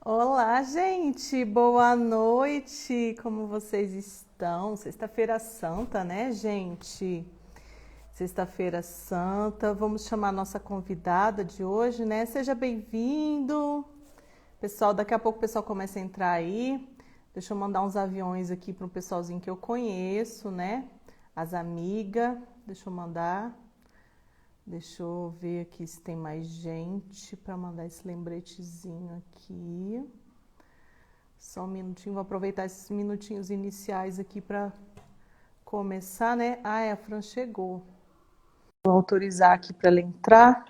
Olá, gente, boa noite. Como vocês estão? Sexta-feira Santa, né, gente? Sexta-feira Santa. Vamos chamar a nossa convidada de hoje, né? Seja bem-vindo. Pessoal, daqui a pouco o pessoal começa a entrar aí. Deixa eu mandar uns aviões aqui para um pessoalzinho que eu conheço, né? As amigas. Deixa eu mandar. Deixa eu ver aqui se tem mais gente para mandar esse lembretezinho aqui. Só um minutinho, vou aproveitar esses minutinhos iniciais aqui para começar, né? A Fran chegou. Vou autorizar aqui para ela entrar.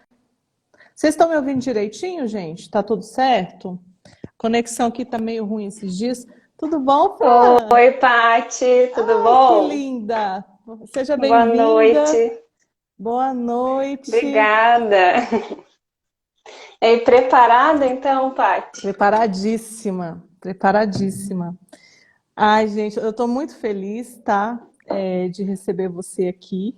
Vocês estão me ouvindo direitinho, gente? Tá tudo certo? A conexão aqui tá meio ruim esses dias. Tudo bom, Fran? Oi, Pati, tudo Ai, que bom? linda! Seja Boa bem-vinda. noite. Boa noite. Obrigada. E aí, preparada então, Pati? Preparadíssima, preparadíssima. Ai, gente, eu estou muito feliz, tá? De receber você aqui.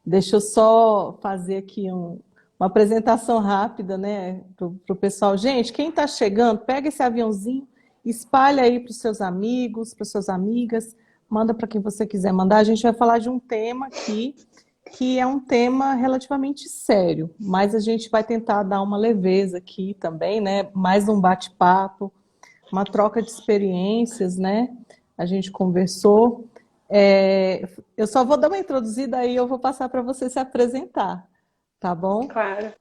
Deixa eu só fazer aqui uma apresentação rápida, né, pro pessoal. Gente, quem está chegando, pega esse aviãozinho, espalha aí para os seus amigos, para suas amigas, manda para quem você quiser mandar. A gente vai falar de um tema aqui que é um tema relativamente sério, mas a gente vai tentar dar uma leveza aqui também, né? Mais um bate-papo, uma troca de experiências, né? A gente conversou. Eu só vou dar uma introduzida aí, eu vou passar para você se apresentar, tá bom? Claro.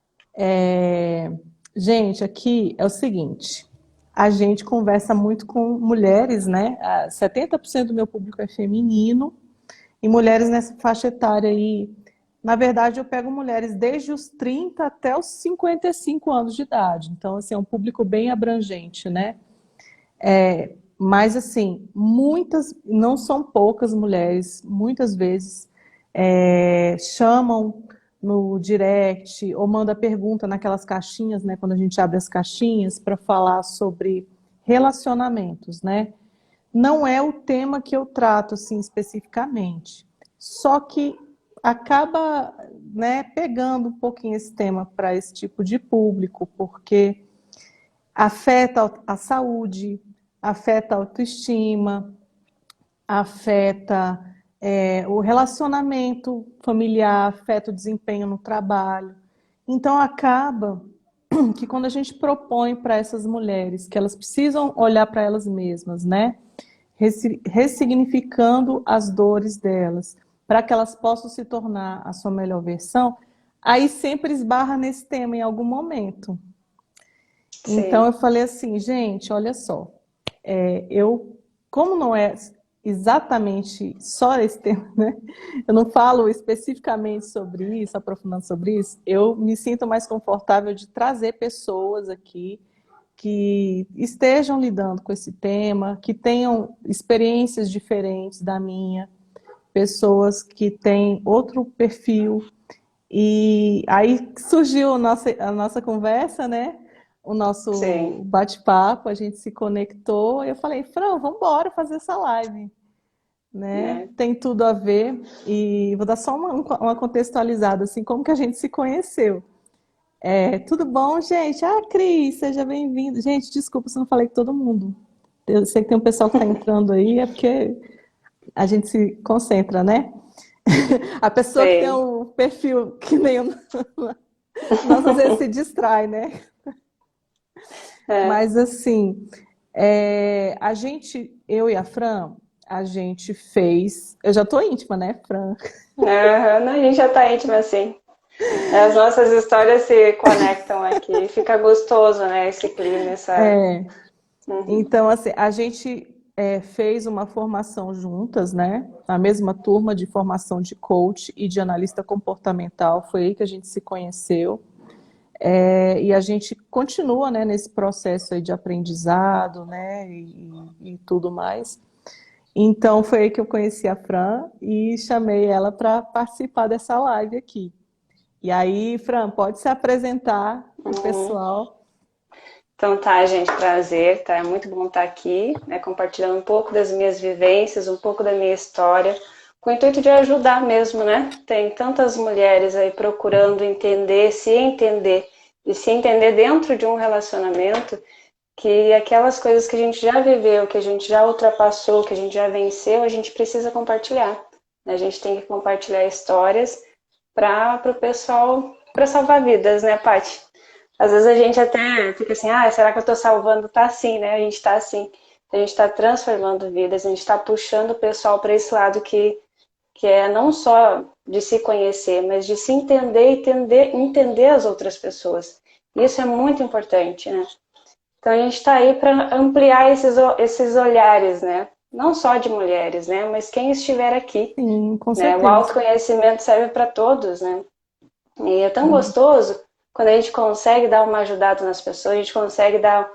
Gente, aqui é o seguinte, a gente conversa muito com mulheres, né? 70% do meu público é feminino e mulheres nessa faixa etária aí. Na verdade, eu pego mulheres desde os 30 até os 55 anos de idade. Então, assim, é um público bem abrangente, né? Mas, assim, muitas, não são poucas mulheres, muitas vezes chamam no direct ou manda pergunta naquelas caixinhas, né? Quando a gente abre as caixinhas para falar sobre relacionamentos, né? Não é o tema que eu trato, assim, especificamente. Só que acaba, né, pegando um pouquinho esse tema para esse tipo de público, porque afeta a saúde, afeta a autoestima, afeta o relacionamento familiar, afeta o desempenho no trabalho. Então acaba que quando a gente propõe para essas mulheres que elas precisam olhar para elas mesmas, né? Ressignificando as dores delas, para que elas possam se tornar a sua melhor versão, aí sempre esbarra nesse tema em algum momento. Então Sim. eu falei assim, gente, olha só, como não é exatamente só esse tema, né? Eu não falo especificamente sobre isso, aprofundando sobre isso, eu me sinto mais confortável de trazer pessoas aqui que estejam lidando com esse tema, que tenham experiências diferentes da minha, pessoas que têm outro perfil. E aí surgiu a nossa conversa, né? O nosso Sim. bate-papo, a gente se conectou e eu falei, Fran, vamos embora fazer essa live, né? É. Tem tudo a ver e vou dar só uma contextualizada, assim, como que a gente se conheceu. Tudo bom, gente? Cris, seja bem-vindo. Gente, desculpa se eu não falei com todo mundo. Eu sei que tem um pessoal que está entrando aí, é porque a gente se concentra, né? A pessoa que tem Sei. o perfil que nem o nosso, às vezes se distrai, né? É. Mas assim, a gente, eu e a Fran, a gente fez. Eu já tô íntima, né, Fran? Aham, não, a gente já tá íntima assim. As nossas histórias se conectam aqui. Fica gostoso, né? Esse clima, essa. Uhum. Então, assim, a gente fez uma formação juntas, né? Na mesma turma de formação de coach e de analista comportamental. Foi aí que a gente se conheceu. E a gente continua, né, nesse processo aí de aprendizado, né? E tudo mais. Então, foi aí que eu conheci a Fran e chamei ela para participar dessa live aqui. E aí, Fran, pode se apresentar para o Uhum. pessoal. Então tá, gente, prazer, tá? É muito bom estar aqui, né, compartilhando um pouco das minhas vivências, um pouco da minha história, com o intuito de ajudar mesmo, né? Tem tantas mulheres aí procurando entender e se entender dentro de um relacionamento, que aquelas coisas que a gente já viveu, que a gente já ultrapassou, que a gente já venceu, a gente precisa compartilhar. A gente tem que compartilhar histórias para o pessoal, para salvar vidas, né, Paty? Às vezes a gente até fica assim, será que eu estou salvando? Tá assim, né? A gente está assim. A gente está transformando vidas, a gente está puxando o pessoal para esse lado que é não só de se conhecer, mas de se entender e entender as outras pessoas. Isso é muito importante, né? Então a gente está aí para ampliar esses olhares, né? Não só de mulheres, né? Mas quem estiver aqui, Sim, com né? O certeza. autoconhecimento serve para todos, né? E é tão Sim. gostoso quando a gente consegue dar uma ajudada nas pessoas, a gente consegue dar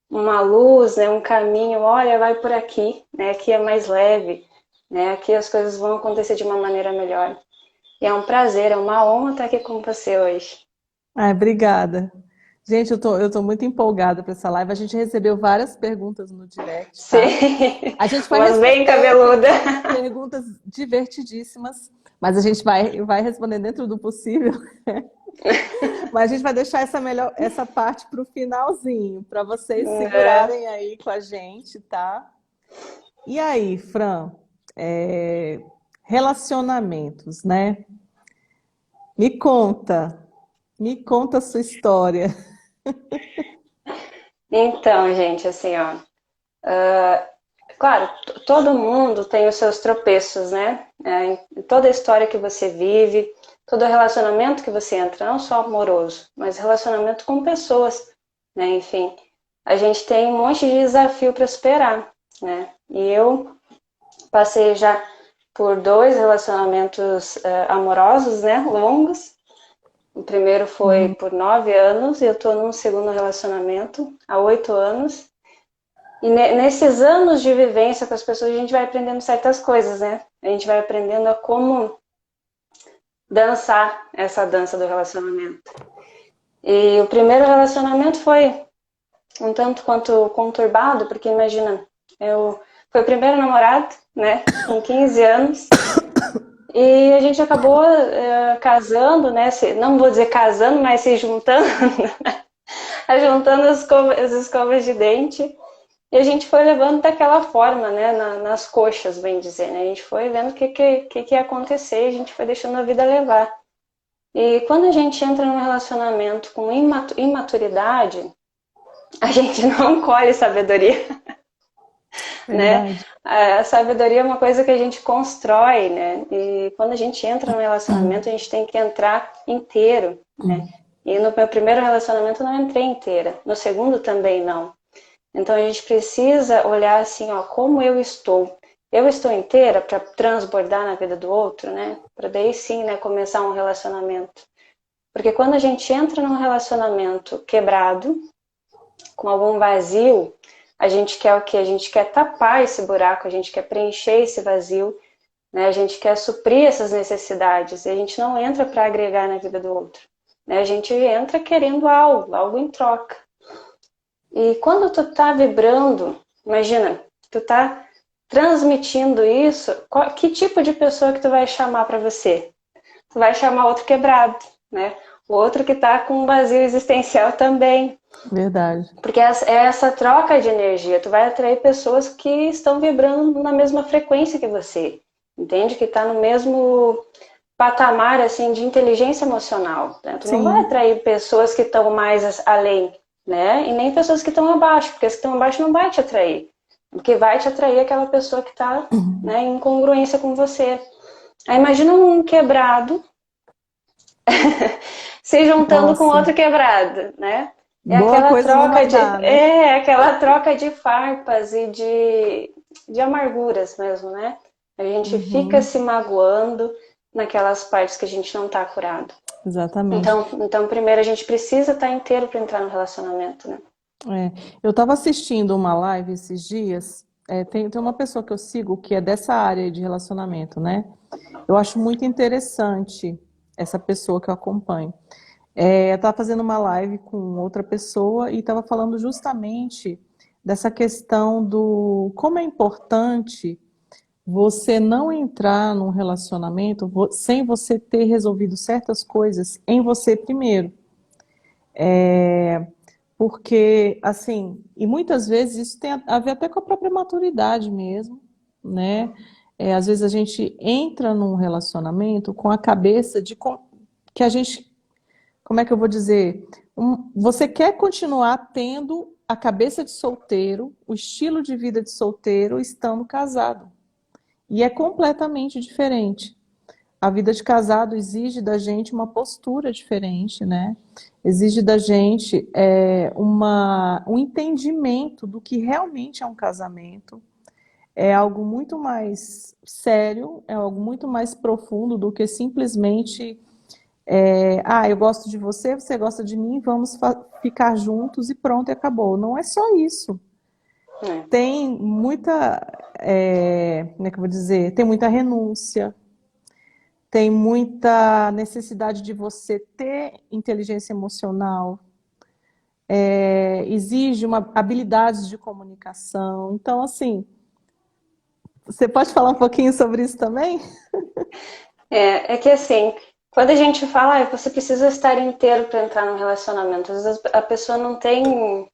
uma luz, né? Um caminho, olha, vai por aqui, né? Aqui é mais leve, né? Aqui as coisas vão acontecer de uma maneira melhor. E é um prazer, é uma honra estar aqui com você hoje. Ai, obrigada. Gente, eu tô muito empolgada para essa live. A gente recebeu várias perguntas no direct, tá? Sim, A gente vai umas bem responder, tem cabeluda. perguntas divertidíssimas, mas a gente vai responder dentro do possível. Mas a gente vai deixar essa parte para o finalzinho, para vocês É. segurarem aí com a gente, tá? E aí, Fran, é, relacionamentos, né? Me conta, me conta a sua história. Então, gente, assim, ó, claro, todo mundo tem os seus tropeços, né? Em toda a história que você vive, todo relacionamento que você entra, não só amoroso, mas relacionamento com pessoas, né? Enfim, a gente tem um monte de desafio para superar, né? E eu passei já por dois relacionamentos amorosos, né? Longos. O primeiro foi Uhum. por 9 anos e eu estou num segundo relacionamento há 8 anos. E nesses anos de vivência com as pessoas, a gente vai aprendendo certas coisas, né? A gente vai aprendendo a como dançar essa dança do relacionamento. E o primeiro relacionamento foi um tanto quanto conturbado, porque imagina, eu foi o primeiro namorado, né? Com 15 anos. E a gente acabou casando, né? Não vou dizer casando, mas se juntando, juntando as escovas de dente. E a gente foi levando daquela forma, né, nas coxas, bem dizer, né? A gente foi vendo o que ia acontecer, a gente foi deixando a vida levar. E quando a gente entra num relacionamento com imaturidade, a gente não colhe sabedoria, né? Verdade. A sabedoria é uma coisa que a gente constrói, né? E quando a gente entra num relacionamento, a gente tem que entrar inteiro, né? E no meu primeiro relacionamento eu não entrei inteira, no segundo também não. Então a gente precisa olhar assim, ó, como eu estou. Eu estou inteira para transbordar na vida do outro, né? Para daí sim, né, começar um relacionamento. Porque quando a gente entra num relacionamento quebrado, com algum vazio, a gente quer o quê? A gente quer tapar esse buraco, a gente quer preencher esse vazio, né? A gente quer suprir essas necessidades. E a gente não entra para agregar na vida do outro, né? A gente entra querendo algo em troca. E quando tu tá vibrando, imagina, tu tá transmitindo isso, que tipo de pessoa que tu vai chamar para você? Tu vai chamar outro quebrado, né? O outro que tá com um vazio existencial também. Verdade. Porque é essa troca de energia. Tu vai atrair pessoas que estão vibrando na mesma frequência que você. Entende? Que tá no mesmo patamar assim de inteligência emocional, né? Tu não vai Sim, atrair pessoas que estão mais além, né? E nem pessoas que estão abaixo, porque as que estão abaixo não vai te atrair. O que vai te atrair é aquela pessoa que está, né, em congruência com você. Aí imagina um quebrado se juntando com nossa, outro quebrado, né? É boa aquela coisa não troca vai de dar, né? aquela troca de farpas e de amarguras mesmo, né? A gente fica Uhum, se magoando naquelas partes que a gente não está curado. exatamente. Então, primeiro a gente precisa estar inteiro para entrar no relacionamento, né? É, eu estava assistindo uma live esses dias. Tem uma pessoa que eu sigo que é dessa área de relacionamento, né? Eu acho muito interessante essa pessoa que eu acompanho. Eu estava fazendo uma live com outra pessoa e estava falando justamente dessa questão do como é importante você não entrar num relacionamento sem você ter resolvido certas coisas em você primeiro. Porque, assim, e muitas vezes isso tem a ver até com a própria maturidade mesmo, né? Às vezes a gente entra num relacionamento com a cabeça que a gente, como é que eu vou dizer? Você quer continuar tendo a cabeça de solteiro, o estilo de vida de solteiro, estando casado. E é completamente diferente. A vida de casado exige da gente uma postura diferente, né? Exige da gente um entendimento do que realmente é um casamento. É algo muito mais sério, é algo muito mais profundo do que simplesmente eu gosto de você, você gosta de mim, vamos ficar juntos e pronto, e acabou. Não é só isso. É. Tem muita, como é que eu vou dizer? Tem muita renúncia, tem muita necessidade de você ter inteligência emocional, exige habilidades de comunicação. Então, assim, você pode falar um pouquinho sobre isso também? É que assim, quando a gente fala, você precisa estar inteiro para entrar num relacionamento, às vezes a pessoa não tem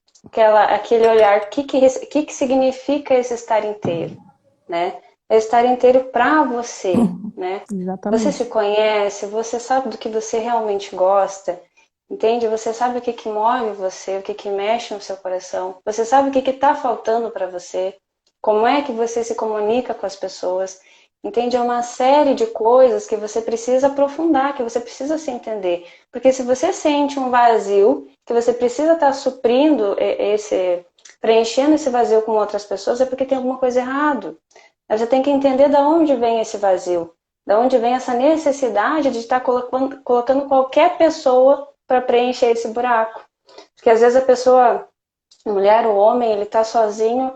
aquele olhar, o que significa esse estar inteiro, né? É estar inteiro para você, né? Você se Exatamente. conhece, você sabe do que você realmente gosta, entende? Você sabe o que move você, o que mexe no seu coração, você sabe o que está faltando para você, como é que você se comunica com as pessoas. Entende? É uma série de coisas que você precisa aprofundar, que você precisa se entender. Porque se você sente um vazio, que você precisa estar suprindo preenchendo esse vazio com outras pessoas, é porque tem alguma coisa errado. Você tem que entender de onde vem esse vazio, de onde vem essa necessidade de estar colocando qualquer pessoa para preencher esse buraco. Porque às vezes a pessoa, a mulher, o homem, ele está sozinho,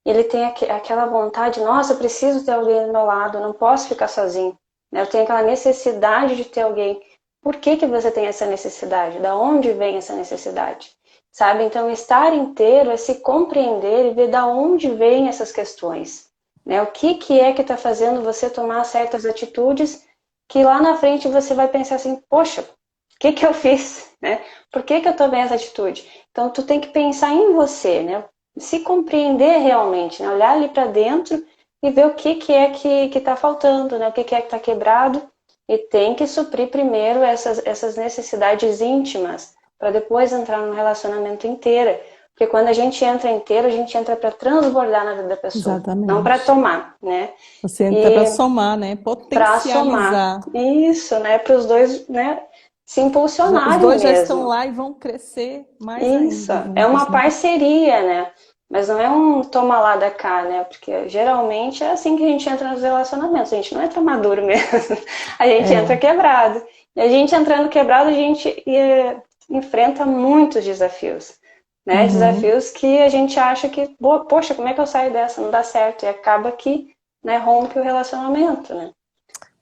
ele tem aquela vontade, nossa, eu preciso ter alguém do meu lado, eu não posso ficar sozinho. Eu tenho aquela necessidade de ter alguém. Por que você tem essa necessidade? Da onde vem essa necessidade? Sabe? Então, estar inteiro é se compreender e ver da onde vêm essas questões. Né? O que é que está fazendo você tomar certas atitudes que lá na frente você vai pensar assim, poxa, o que eu fiz? Né? Por que eu tomei essa atitude? Então, tu tem que pensar em você, né? Se compreender realmente, né? Olhar ali para dentro e ver o que é que está faltando, né? O que é que está quebrado, e tem que suprir primeiro essas necessidades íntimas para depois entrar no relacionamento inteiro. Porque quando a gente entra inteiro, a gente entra para transbordar na vida da pessoa, não para Exatamente. tomar, né? Você entra para E somar, né? para somar. Potencializar. Isso, né? Para os dois, né? Se Os impulsionarem dois já estão mesmo. lá e vão crescer mais Isso, ainda é juntos, uma né? parceria, né? Mas não é um toma lá da cá, né? Porque geralmente é assim que a gente entra nos relacionamentos. A gente não entra maduro mesmo. A gente entra É. quebrado. E a gente entrando quebrado, a gente enfrenta muitos desafios. Né? Uhum. Desafios que a gente acha que, poxa, como é que eu saio dessa? Não dá certo. E acaba que, né, rompe o relacionamento, né?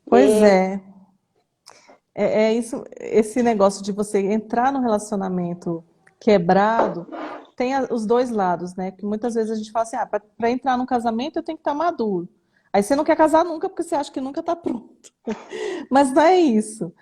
Pois E é. É isso, esse negócio de você entrar no relacionamento quebrado, tem os dois lados, né? Que muitas vezes a gente fala assim, para entrar num casamento eu tenho que estar maduro. Aí você não quer casar nunca porque você acha que nunca está pronto. Mas não é isso.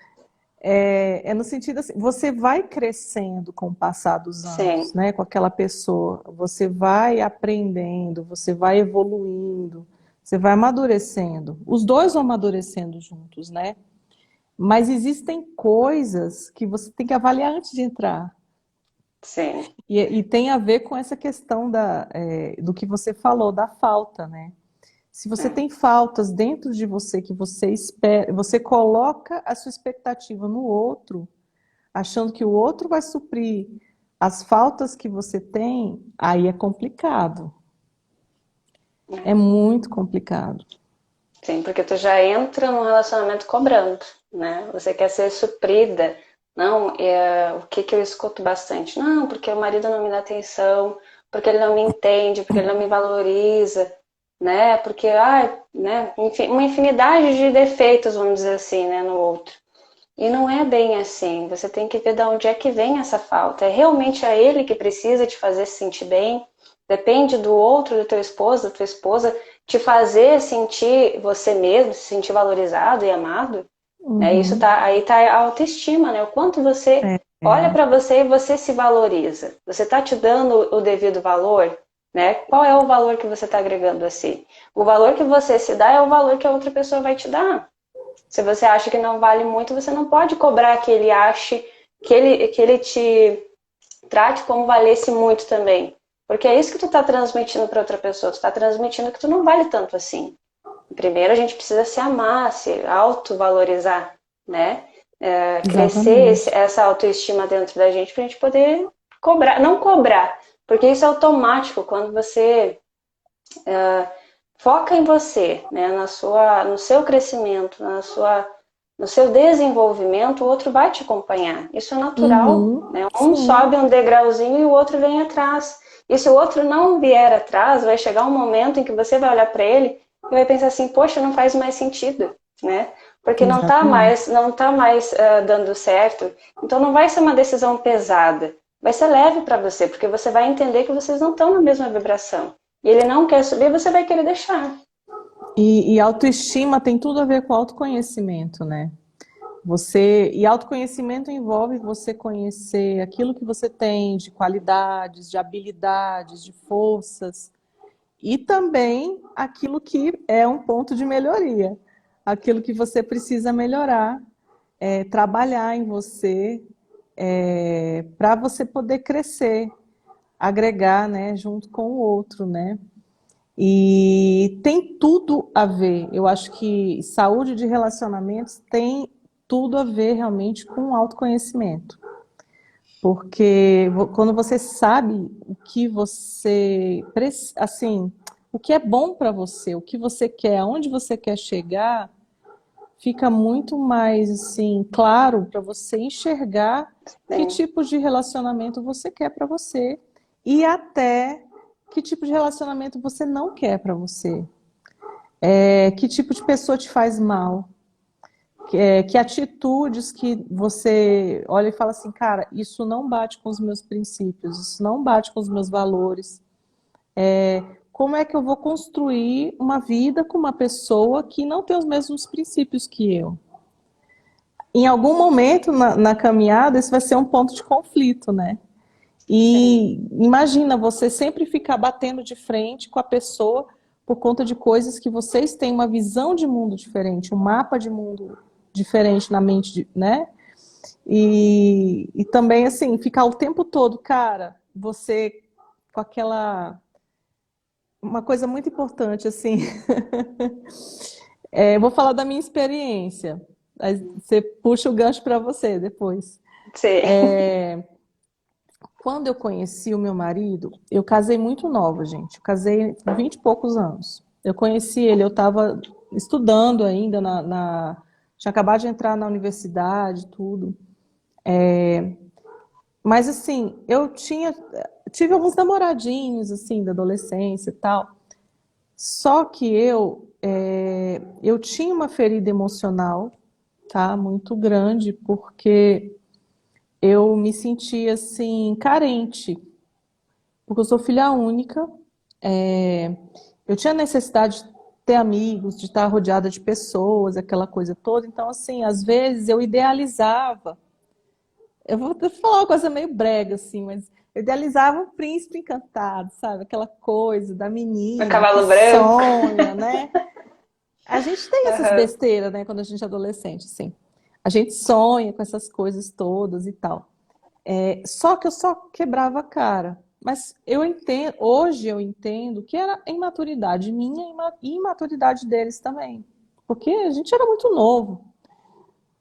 É no sentido assim, você vai crescendo com o passar dos anos, sim, né? Com aquela pessoa. Você vai aprendendo, você vai evoluindo, você vai amadurecendo. Os dois vão amadurecendo juntos, né? Mas existem coisas que você tem que avaliar antes de entrar. sim. E tem a ver com essa questão do que você falou, da falta, né? Se você É. tem faltas dentro de você que você espera, você coloca a sua expectativa no outro, achando que o outro vai suprir as faltas que você tem, aí é complicado. É muito complicado. Sim, porque tu já entra num relacionamento cobrando, né? Você quer ser suprida. Não, o que eu escuto bastante? Não, porque o marido não me dá atenção, porque ele não me entende, porque ele não me valoriza, né? Porque, né? Enfim, uma infinidade de defeitos, vamos dizer assim, né, no outro. E não é bem assim. Você tem que ver de onde é que vem essa falta. É realmente a ele que precisa te fazer se sentir bem? Depende do outro, do teu esposo, da tua esposa, te fazer sentir você mesmo, se sentir valorizado e amado? Né? Isso Uhum. tá, aí tá a autoestima, né? O quanto você olha É, para você e você se valoriza. Você está te dando o devido valor, né? Qual é o valor que você está agregando a si? O valor que você se dá é o valor que a outra pessoa vai te dar. Se você acha que não vale muito, você não pode cobrar que ele ache, que ele te trate como valesse muito também. Porque é isso que tu está transmitindo para outra pessoa. Tu está transmitindo que tu não vale tanto assim. Primeiro a gente precisa se amar, se autovalorizar, né? Crescer exatamente. essa autoestima dentro da gente para a gente poder cobrar, não cobrar, porque isso é automático quando você foca em você, né? No seu crescimento, no seu desenvolvimento, o outro vai te acompanhar. Isso é natural, Uhum, né? Um sim, sobe um degrauzinho e o outro vem atrás. E se o outro não vier atrás, vai chegar um momento em que você vai olhar para ele e vai pensar assim, poxa, não faz mais sentido, né? Porque exatamente. não tá mais dando certo. Então não vai ser uma decisão pesada. Vai ser leve para você, porque você vai entender que vocês não estão na mesma vibração. E ele não quer subir, você vai querer deixar. E autoestima tem tudo a ver com autoconhecimento, né? E autoconhecimento envolve você conhecer aquilo que você tem de qualidades, de habilidades, de forças, e também aquilo que é um ponto de melhoria, aquilo que você precisa melhorar, trabalhar em você, para você poder crescer, agregar, né, junto com o outro, né? E tem tudo a ver. Eu acho que saúde de relacionamentos tem tudo a ver realmente com autoconhecimento. Porque quando você sabe o que você, assim, o que é bom para você, o que você quer, aonde você quer chegar, fica muito mais assim claro para você enxergar que Sim, tipo de relacionamento você quer para você e até que tipo de relacionamento você não quer para você. Que tipo de pessoa te faz mal? Que atitudes que você olha e fala assim, cara, isso não bate com os meus princípios, isso não bate com os meus valores. Como é que eu vou construir uma vida com uma pessoa que não tem os mesmos princípios que eu? Em algum momento na caminhada, isso vai ser um ponto de conflito, né? sim. E imagina você sempre ficar batendo de frente com a pessoa por conta de coisas que vocês têm uma visão de mundo diferente, um mapa de mundo diferente na mente, né? E também, assim, ficar o tempo todo, cara, você com aquela. Uma coisa muito importante, assim, vou falar da minha experiência. Aí você puxa o gancho para você depois. Sim. Quando eu conheci o meu marido, eu casei muito nova, gente. Eu casei com 20 e poucos anos. Eu conheci ele, eu estava estudando ainda tinha acabado de entrar na universidade, tudo. Mas assim, tive alguns namoradinhos assim da adolescência e tal. Só que eu tinha uma ferida emocional, tá, muito grande, porque eu me sentia assim carente, porque eu sou filha única. É, eu tinha necessidade de ter amigos, de estar rodeada de pessoas, aquela coisa toda. Então, assim, às vezes eu idealizava. Eu vou te falar uma coisa meio brega, assim, mas eu idealizava um príncipe encantado, sabe? Aquela coisa da O menina que cavalo branco. sonha, né? A gente tem essas Aham. besteiras, né, quando a gente é adolescente, assim. A gente sonha com essas coisas todas e tal. Só que eu só quebrava a cara. Mas hoje eu entendo que era imaturidade minha e imaturidade deles também. Porque a gente era muito novo.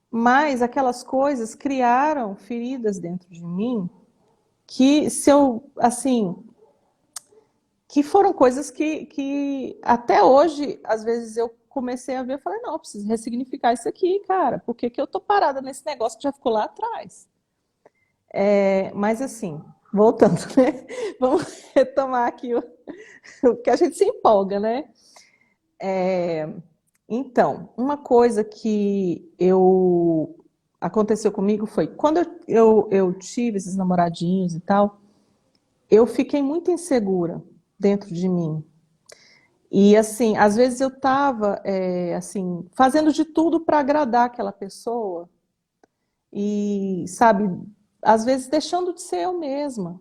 Mas aquelas coisas criaram feridas dentro de mim que se eu, assim, que foram coisas que até hoje, às vezes eu comecei a ver, eu falei, não, eu preciso ressignificar isso aqui, cara. Por que que eu tô parada nesse negócio que já ficou lá atrás? Mas assim, voltando, né? Vamos retomar aqui o que a gente se empolga, né? Então, uma coisa que eu aconteceu comigo foi quando eu tive esses namoradinhos e tal, eu fiquei muito insegura dentro de mim. E assim, às vezes eu estava assim, fazendo de tudo para agradar aquela pessoa e, sabe, às vezes deixando de ser eu mesma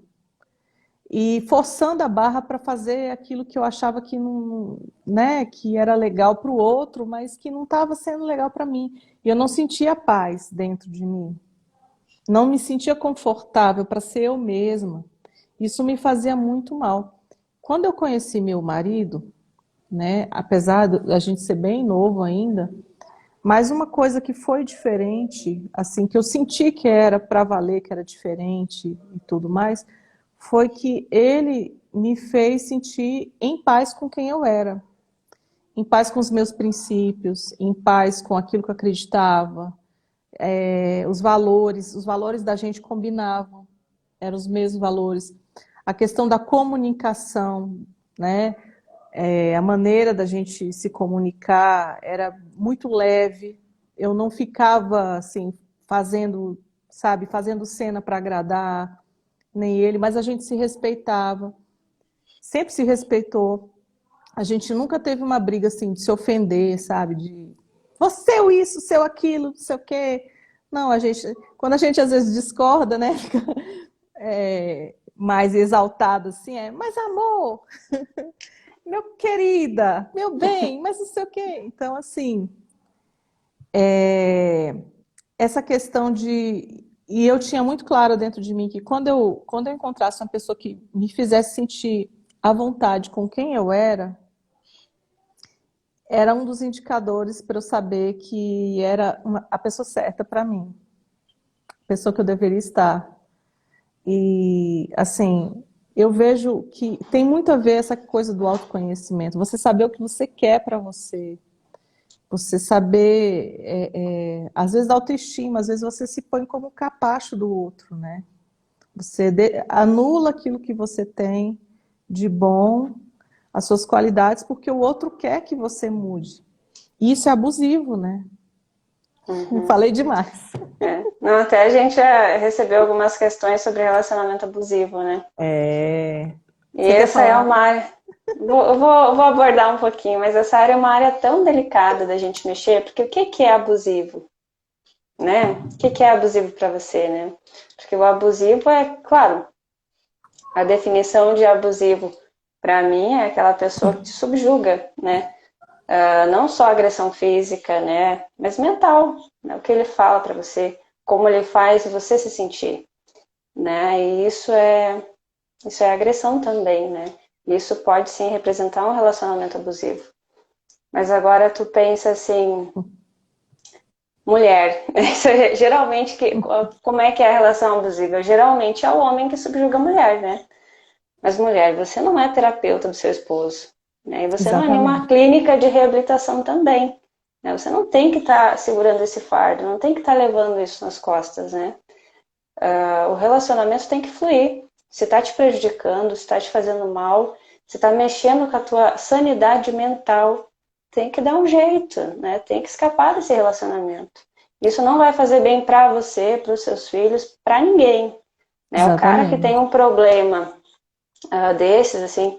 e forçando a barra para fazer aquilo que eu achava que não, né, que era legal para o outro, mas que não estava sendo legal para mim. E eu não sentia paz dentro de mim. Não me sentia confortável para ser eu mesma. Isso me fazia muito mal. Quando eu conheci meu marido, né, apesar da gente ser bem novo ainda, mas uma coisa que foi diferente, assim, que eu senti que era para valer, que era diferente e tudo mais, foi que ele me fez sentir em paz com quem eu era, em paz com os meus princípios, em paz com aquilo que eu acreditava, os valores da gente combinavam, eram os mesmos valores. A questão da comunicação, né? A maneira da gente se comunicar era muito leve. Eu não ficava assim fazendo, sabe, fazendo cena para agradar nem ele, mas a gente se respeitava, sempre se respeitou. A gente nunca teve uma briga assim de se ofender, sabe, de você é o isso, seu aquilo, não sei o quê. Não, quando a gente às vezes discorda, né, fica mais exaltado assim, mas amor, meu querida, meu bem, mas não sei o quê. Então, assim, essa questão de. E eu tinha muito claro dentro de mim que quando eu encontrasse uma pessoa que me fizesse sentir à vontade com quem eu era um dos indicadores para eu saber que era a pessoa certa para mim, a pessoa que eu deveria estar. E, assim, eu vejo que tem muito a ver essa coisa do autoconhecimento, você saber o que você quer para você. Você saber, às vezes, da autoestima, às vezes você se põe como capacho do outro, né? Você anula aquilo que você tem de bom, as suas qualidades, porque o outro quer que você mude. E isso é abusivo, né? Uhum. Falei demais. Não, até a gente já recebeu algumas questões sobre relacionamento abusivo, né? E Você quer essa é falar? uma área. Eu vou abordar um pouquinho, mas essa área é uma área tão delicada da gente mexer, porque o que é abusivo? Né? O que é abusivo para você, né? Porque o abusivo é, claro, a definição de abusivo para mim é aquela pessoa que te subjuga, né? Não só agressão física, né? Mas mental, né? O que ele fala para você, como ele faz você se sentir, né? E isso é agressão também, né? Isso pode sim representar um relacionamento abusivo. Mas agora tu pensa assim, mulher, geralmente como é que é a relação abusiva? Geralmente é o homem que subjuga a mulher, né? Mas mulher, você não é terapeuta do seu esposo, né? E você não é nenhuma Exatamente. clínica de reabilitação também, né? Você não tem que estar segurando esse fardo, não tem que estar levando isso nas costas, né? O relacionamento tem que fluir. Se está te prejudicando, se está te fazendo mal, se está mexendo com a tua sanidade mental, tem que dar um jeito, né? Tem que escapar desse relacionamento. Isso não vai fazer bem para você, para os seus filhos, para ninguém, né? O cara que tem Exatamente. um problema desses, assim,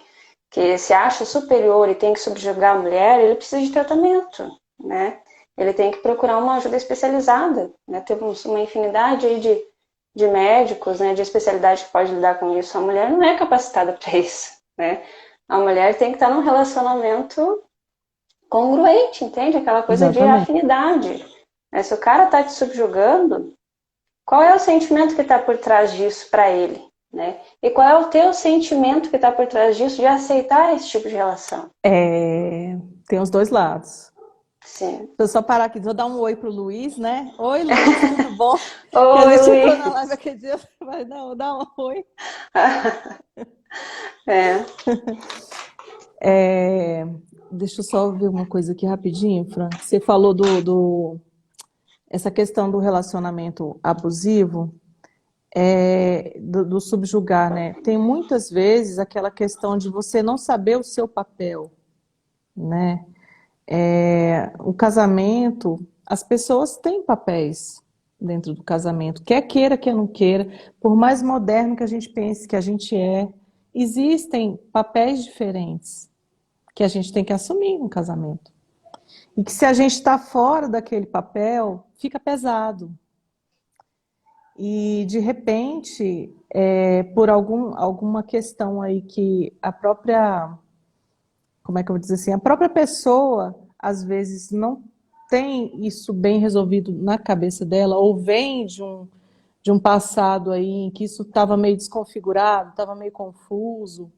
que se acha superior e tem que subjugar a mulher, ele precisa de tratamento, né? Ele tem que procurar uma ajuda especializada, né? Temos uma infinidade aí de médicos, né, de especialidade que pode lidar com isso. A mulher não é capacitada para isso, né? A mulher tem que estar num relacionamento congruente, entende? Aquela coisa de Exatamente. afinidade. Né? Se o cara tá te subjugando, qual é o sentimento que está por trás disso para ele, né? E qual é o teu sentimento que está por trás disso de aceitar esse tipo de relação? Tem os dois lados. Sim. Deixa eu só parar aqui, vou dar um oi pro Luiz, né? Oi, Luiz, tudo bom? Que a Oi, gente entrou na Luiz. live aquele dia, vai dar um oi. É. É, deixa eu só ver uma coisa aqui rapidinho, Fran. Você falou essa questão do relacionamento abusivo, do subjugar, né? Tem muitas vezes aquela questão de você não saber o seu papel, né? O casamento, as pessoas têm papéis dentro do casamento, quer queira, quer não queira, por mais moderno que a gente pense que a gente existem papéis diferentes que a gente tem que assumir no casamento. E que se a gente está fora daquele papel, fica pesado. E de repente, por alguma questão aí que a própria, como é que eu vou dizer assim, a própria pessoa às vezes não tem isso bem resolvido na cabeça dela, ou vem de um passado aí em que isso estava meio desconfigurado, estava meio confuso,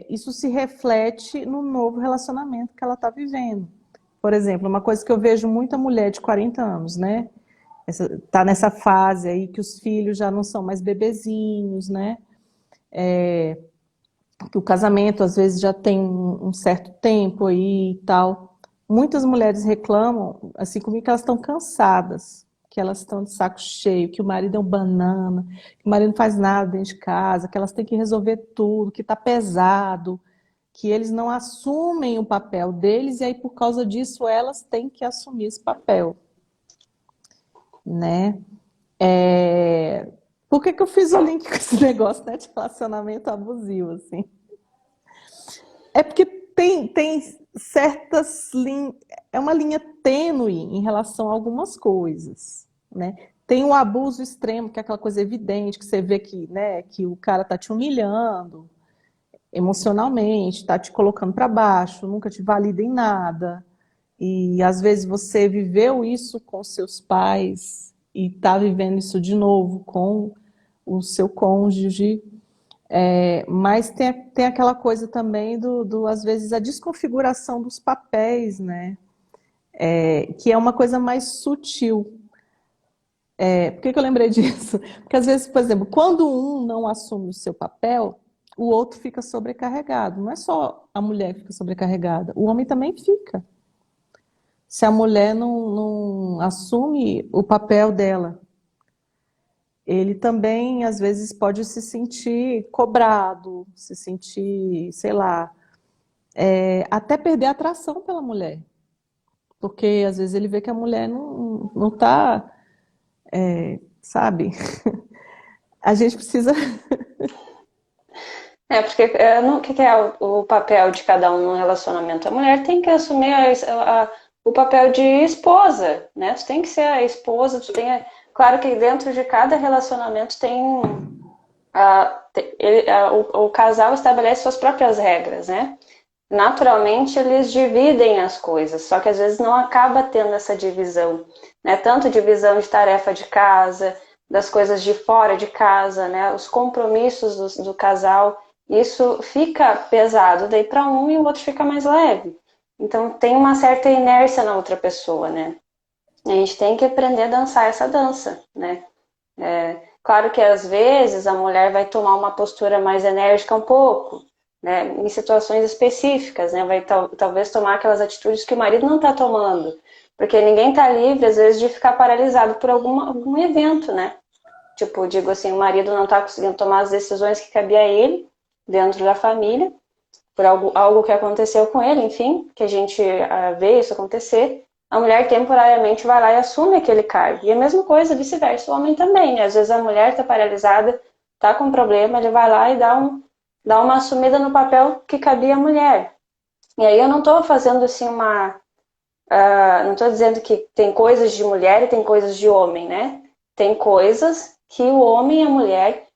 isso se reflete no novo relacionamento que ela está vivendo. Por exemplo, uma coisa que eu vejo muita mulher de 40 anos, né? Tá nessa fase aí que os filhos já não são mais bebezinhos, né? Que o casamento às vezes já tem um certo tempo aí e tal. Muitas mulheres reclamam, assim comigo, que elas estão cansadas, que elas estão de saco cheio, que o marido é um banana, que o marido não faz nada dentro de casa, que elas têm que resolver tudo, que está pesado, que eles não assumem o papel deles e aí por causa disso elas têm que assumir esse papel, né? Por que que eu fiz o link com esse negócio, né, de relacionamento abusivo, assim? É porque tem certas linhas, é uma linha tênue em relação a algumas coisas, né? Tem o abuso extremo, que é aquela coisa evidente, que você vê que, né, que o cara tá te humilhando emocionalmente, tá te colocando para baixo, nunca te valida em nada. E às vezes você viveu isso com seus pais e tá vivendo isso de novo com o seu cônjuge. Mas tem aquela coisa também às vezes, a desconfiguração dos papéis, né? Que é uma coisa mais sutil. Por que que eu lembrei disso? Porque às vezes, por exemplo, quando um não assume o seu papel, o outro fica sobrecarregado. Não é só a mulher que fica sobrecarregada, o homem também fica. Se a mulher não assume o papel dela, ele também, às vezes, pode se sentir cobrado, se sentir, sei lá, até perder a atração pela mulher. Porque, às vezes, ele vê que a mulher não tá, sabe? A gente precisa... Porque o que que é o papel de cada um no relacionamento? A mulher tem que assumir o papel de esposa, né? Tu tem que ser a esposa, claro que dentro de cada relacionamento tem o casal estabelece suas próprias regras, né? Naturalmente eles dividem as coisas, só que às vezes não acaba tendo essa divisão, né? Tanto divisão de tarefa de casa, das coisas de fora de casa, né? Os compromissos do casal, isso fica pesado daí para um e o outro fica mais leve. Então tem uma certa inércia na outra pessoa, né? A gente tem que aprender a dançar essa dança, né? Claro que às vezes a mulher vai tomar uma postura mais enérgica um pouco, né, em situações específicas, né, vai talvez tomar aquelas atitudes que o marido não está tomando, porque ninguém está livre, às vezes, de ficar paralisado por algum evento, né? Tipo, digo assim, o marido não está conseguindo tomar as decisões que cabia a ele dentro da família, por algo que aconteceu com ele, enfim, que a gente vê isso acontecer, a mulher temporariamente vai lá e assume aquele cargo. E a mesma coisa, vice-versa, o homem também, né? Às vezes a mulher está paralisada, está com um problema, ele vai lá e dá uma assumida no papel que cabia à mulher. E aí eu não estou fazendo assim não estou dizendo que tem coisas de mulher e tem coisas de homem, né? Tem coisas que o homem e a mulher,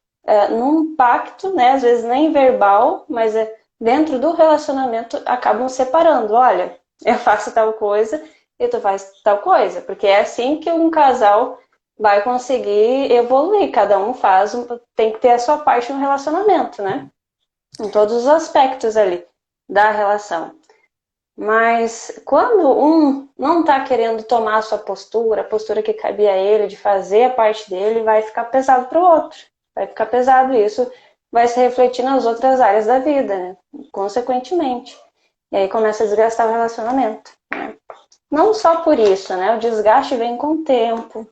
num pacto, né? Às vezes nem verbal, mas dentro do relacionamento acabam separando. Olha, eu faço tal coisa e tu faz tal coisa, porque é assim que um casal vai conseguir evoluir. Cada um tem que ter a sua parte no relacionamento, né? Em todos os aspectos ali da relação. Mas quando um não está querendo tomar a sua postura, a postura que cabia a ele, de fazer a parte dele, vai ficar pesado para o outro. Vai ficar pesado e isso vai se refletir nas outras áreas da vida, né? Consequentemente. E aí começa a desgastar o relacionamento. Né? Não só por isso, né? O desgaste vem com o tempo,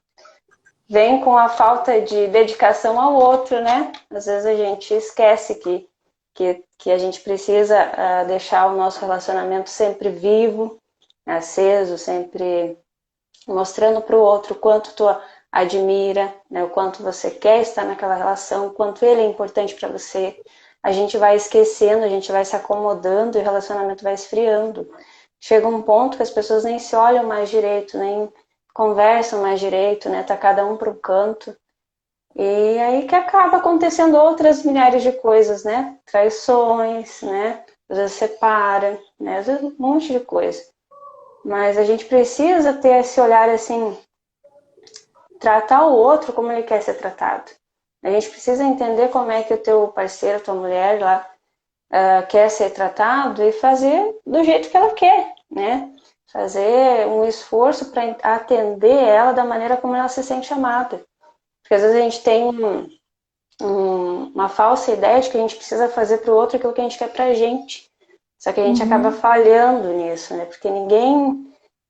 vem com a falta de dedicação ao outro, né? Às vezes a gente esquece que a gente precisa deixar o nosso relacionamento sempre vivo, aceso, sempre mostrando para o outro o quanto tu admira, né, o quanto você quer estar naquela relação, o quanto ele é importante para você. A gente vai esquecendo, a gente vai se acomodando e o relacionamento vai esfriando. Chega um ponto que as pessoas nem se olham mais direito, nem conversam mais direito, né? Tá cada um para um canto. E aí que acaba acontecendo outras milhares de coisas, né? Traições, né? Às vezes separa, né? Às vezes um monte de coisa. Mas a gente precisa ter esse olhar assim, tratar o outro como ele quer ser tratado. A gente precisa entender como é que o teu parceiro, a tua mulher lá, quer ser tratado e fazer do jeito que ela quer, né? Fazer um esforço para atender ela da maneira como ela se sente amada. Porque às vezes a gente tem uma falsa ideia de que a gente precisa fazer para o outro aquilo que a gente quer para a gente. Só que a gente acaba falhando nisso, né? Porque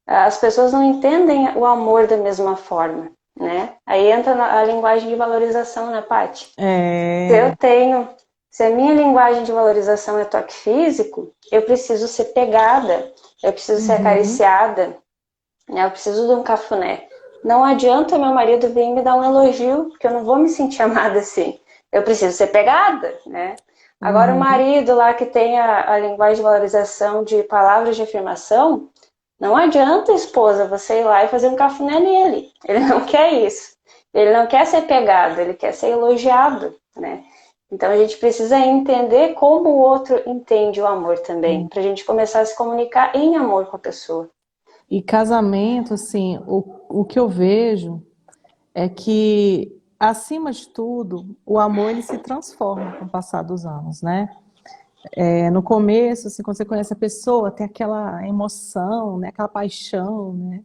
as pessoas não entendem o amor da mesma forma, né? Aí entra a linguagem de valorização, né, Paty? É. Se a minha linguagem de valorização é toque físico, eu preciso ser pegada, eu preciso ser Uhum. acariciada, né? Eu preciso de um cafuné. Não adianta meu marido vir me dar um elogio, porque eu não vou me sentir amada assim. Eu preciso ser pegada, né? Agora, o Uhum. marido lá que tem a linguagem de valorização de palavras de afirmação, não adianta, esposa, você ir lá e fazer um cafuné nele. Ele não quer isso. Ele não quer ser pegado, ele quer ser elogiado, né? Então a gente precisa entender como o outro entende o amor também, para a gente começar a se comunicar em amor com a pessoa. E casamento, assim, o que eu vejo é que, acima de tudo, o amor ele se transforma com o passar dos anos, né? No começo, assim, quando você conhece a pessoa, tem aquela emoção, né? Aquela paixão, né?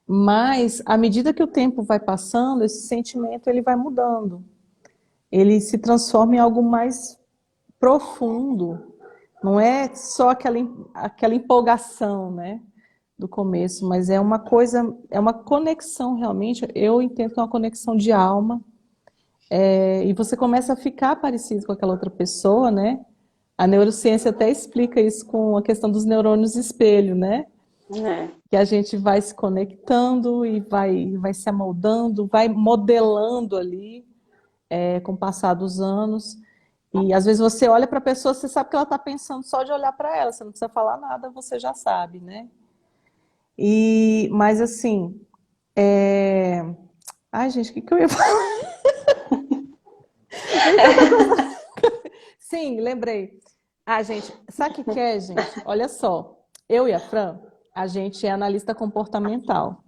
Mas, à medida que o tempo vai passando, esse sentimento ele vai mudando. Ele se transforma em algo mais profundo. Não é só aquela empolgação, né? Do começo, mas é uma coisa, é uma conexão realmente. Eu entendo que é uma conexão de alma, e você começa a ficar parecido com aquela outra pessoa, né? A neurociência até explica isso com a questão dos neurônios espelho, né? Né? Que a gente vai se conectando e vai se amoldando, vai modelando ali, com o passar dos anos. E às vezes você olha para a pessoa, você sabe que ela está pensando só de olhar para ela, você não precisa falar nada, você já sabe, né? Mas assim, é... ai gente, o que eu ia falar? Vem tanta coisa. Sim, lembrei. Ah, gente, sabe o que é, gente? Olha só, eu e a Fran, a gente é analista comportamental.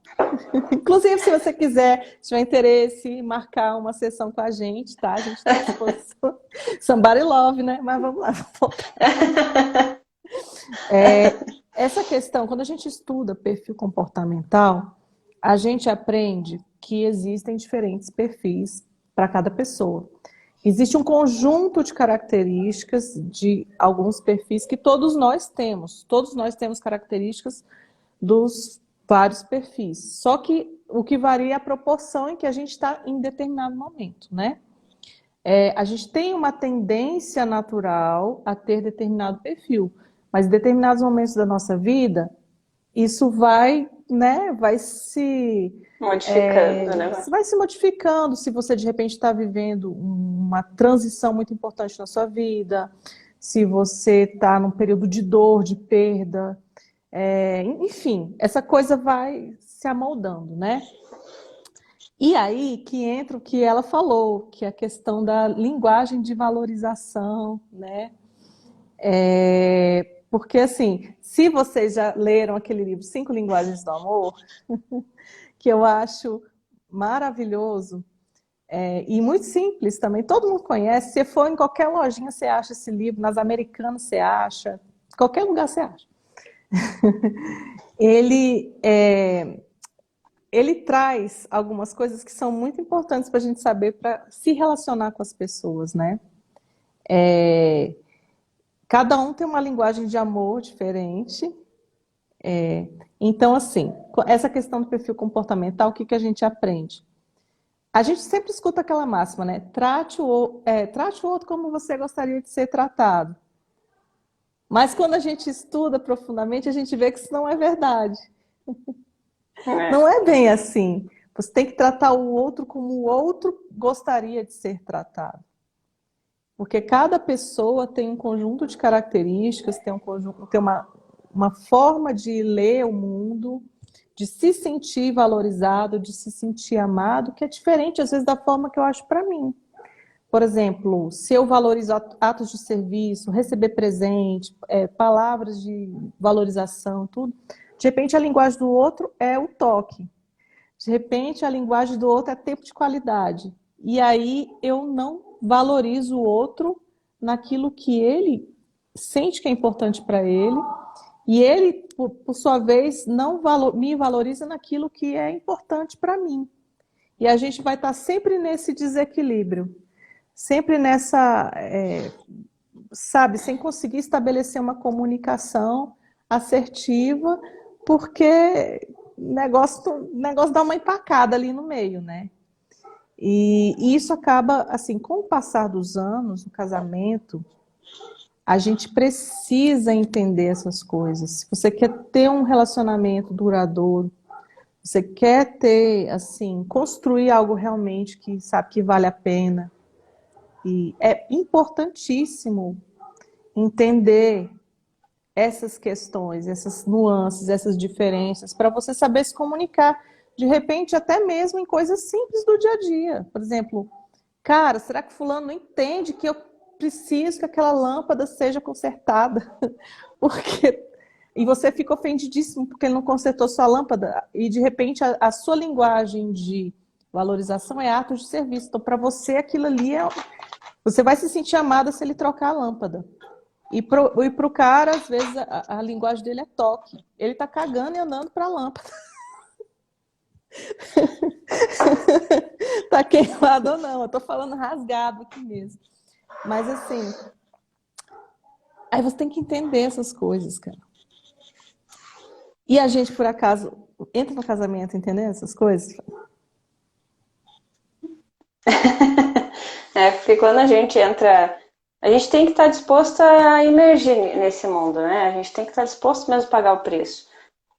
Inclusive, se você quiser, se tiver interesse, marcar uma sessão com a gente, tá? A gente está à disposição. Somebody love, né? Mas vamos lá, vamos voltar. Essa questão, quando a gente estuda perfil comportamental, a gente aprende que existem diferentes perfis para cada pessoa. Existe um conjunto de características de alguns perfis que todos nós temos. Todos nós temos características dos vários perfis. Só que o que varia é a proporção em que a gente está em determinado momento, né? A gente tem uma tendência natural a ter determinado perfil, mas em determinados momentos da nossa vida, isso vai, né, Modificando, né? vai se modificando. Se você de repente está vivendo uma transição muito importante na sua vida, se você está num período de dor, de perda, enfim, essa coisa vai se amoldando, né? E aí que entra o que ela falou, que é a questão da linguagem de valorização, né? Porque, assim, se vocês já leram aquele livro Cinco Linguagens do Amor, que eu acho maravilhoso, e muito simples também, todo mundo conhece, se for em qualquer lojinha você acha esse livro, nas Americanas você acha, qualquer lugar você acha. Ele, ele traz algumas coisas que são muito importantes para a gente saber para se relacionar com as pessoas, né? Cada um tem uma linguagem de amor diferente. Então, assim, essa questão do perfil comportamental, o que que a gente aprende? A gente sempre escuta aquela máxima, né? Trate o outro como você gostaria de ser tratado. Mas quando a gente estuda profundamente, a gente vê que isso não é verdade. É. Não é bem assim. Você tem que tratar o outro como o outro gostaria de ser tratado. Porque cada pessoa tem um conjunto de características, tem uma forma de ler o mundo de se sentir valorizado, de se sentir amado, que é diferente, às vezes, da forma que eu acho para mim. Por exemplo, se eu valorizo atos de serviço, receber presente, palavras de valorização, tudo, de repente a linguagem do outro é o toque. De repente a linguagem do outro é tempo de qualidade. E aí eu não valorizo o outro naquilo que ele sente que é importante para ele, e ele, por sua vez, não me valoriza naquilo que é importante para mim. E a gente vai estar sempre nesse desequilíbrio. Sempre nessa, sabe, sem conseguir estabelecer uma comunicação assertiva, porque o negócio dá uma empacada ali no meio, né? E isso acaba, assim, com o passar dos anos, no casamento, a gente precisa entender essas coisas. Se você quer ter um relacionamento duradouro, você quer ter, assim, construir algo realmente que sabe que vale a pena, e é importantíssimo entender essas questões, essas nuances, essas diferenças, para você saber se comunicar. De repente, até mesmo em coisas simples do dia a dia. Por exemplo, cara, será que fulano não entende que eu preciso que aquela lâmpada seja consertada? Porque... E você fica ofendidíssimo porque ele não consertou sua lâmpada. E, de repente, a sua linguagem de valorização é ato de serviço. Então, para você, aquilo ali é... Você vai se sentir amada se ele trocar a lâmpada. E pro cara, às vezes, a linguagem dele é toque. Ele tá cagando e andando para a lâmpada. Tá queimado ou não. Eu tô falando rasgado aqui mesmo. Mas, assim... Aí você tem que entender essas coisas, cara. E a gente, por acaso, entra no casamento entendendo essas coisas? Porque quando a gente entra, a gente tem que estar disposto a emergir nesse mundo, né? A gente tem que estar disposto mesmo a pagar o preço.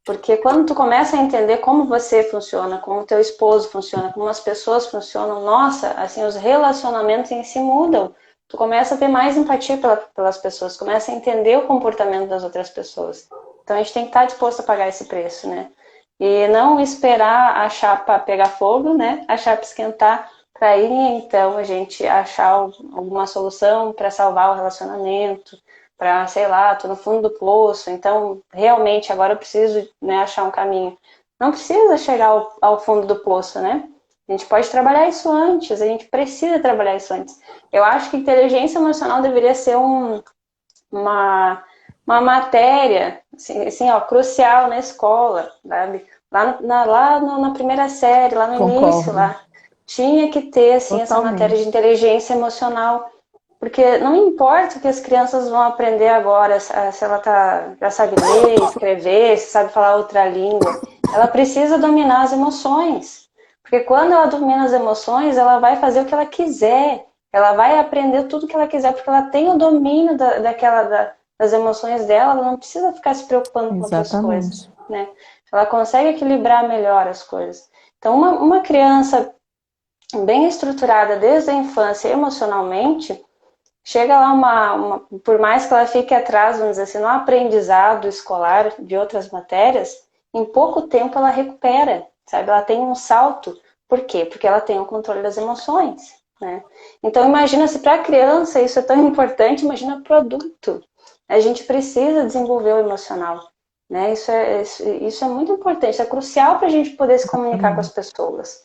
Porque quando tu começa a entender como você funciona, como o teu esposo funciona, como as pessoas funcionam, nossa, assim, os relacionamentos em si mudam. Tu começa a ter mais empatia pelas pessoas, começa a entender o comportamento das outras pessoas. Então a gente tem que estar disposto a pagar esse preço, né? E não esperar a chapa pegar fogo, né? A chapa esquentar, para aí então a gente achar alguma solução para salvar o relacionamento, para, sei lá, tô no fundo do poço, então realmente agora eu preciso, né, achar um caminho. Não precisa chegar ao fundo do poço, né? A gente pode trabalhar isso antes, a gente precisa trabalhar isso antes. Eu acho que inteligência emocional deveria ser uma matéria assim, ó, crucial na escola, sabe? Lá na primeira série, lá no início, Concordo. lá, tinha que ter assim, essa matéria de Totalmente. inteligência emocional. Porque não importa o que as crianças vão aprender agora, se ela já sabe ler, escrever, se sabe falar outra língua, ela precisa dominar as emoções. Porque quando ela domina as emoções, ela vai fazer o que ela quiser, ela vai aprender tudo o que ela quiser, porque ela tem o domínio das emoções dela, ela não precisa ficar se preocupando com outras coisas, Exatamente. né? Ela consegue equilibrar melhor as coisas. Então, uma criança bem estruturada desde a infância emocionalmente, chega lá por mais que ela fique atrás, vamos dizer assim, no aprendizado escolar de outras matérias, em pouco tempo ela recupera, sabe? Ela tem um salto. Por quê? Porque ela tem o controle das emoções, né? Então imagina se para a criança isso é tão importante, imagina para o adulto. A gente precisa desenvolver o emocional, né? Isso é muito importante, isso é crucial para a gente poder se comunicar com as Exatamente. pessoas,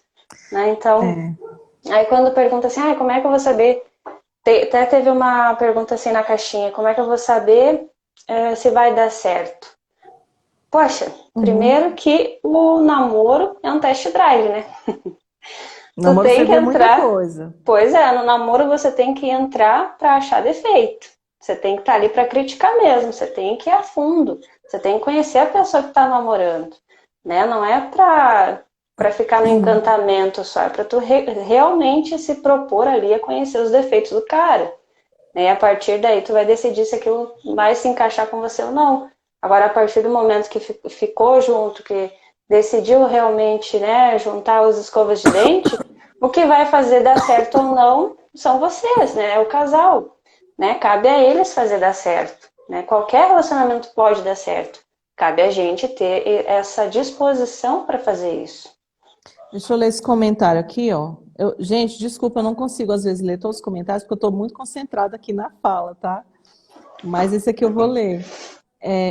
né? Então, É. aí quando pergunta assim, como é que eu vou saber? Até teve uma pergunta assim na caixinha, como é que eu vou saber se vai dar certo? Poxa, Uhum. primeiro que o namoro é um test drive, né? No Tu namoro você tem que vê muita entrar. coisa. Pois é, no namoro você tem que entrar para achar defeito. Você tem que estar ali para criticar mesmo, você tem que ir a fundo. Você tem que conhecer a pessoa que está namorando, né? Não é para ficar no encantamento só, é para tu realmente se propor ali a conhecer os defeitos do cara. Né? E a partir daí tu vai decidir se aquilo vai se encaixar com você ou não. Agora, a partir do momento que ficou junto, que decidiu realmente, né, juntar os escovas de dente, o que vai fazer dar certo ou não são vocês, né? É o casal, né? Cabe a eles fazer dar certo, né? Qualquer relacionamento pode dar certo, Cabe a gente ter essa disposição para fazer isso. Deixa eu ler esse comentário aqui, ó. Gente, desculpa, eu não consigo às vezes ler todos os comentários, porque eu estou muito concentrada aqui na fala, tá? Mas esse aqui eu vou ler.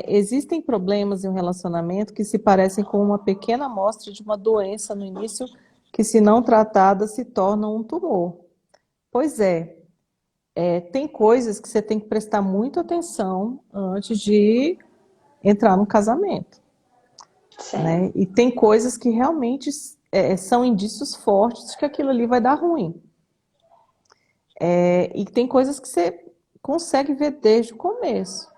Existem problemas em um relacionamento que se parecem com uma pequena amostra de uma doença no início que, se não tratada, se torna um tumor. Pois tem coisas que você tem que prestar muita atenção antes de entrar no casamento, né? Sim. E tem coisas que realmente são indícios fortes de que aquilo ali vai dar ruim. E tem coisas que você consegue ver desde o começo,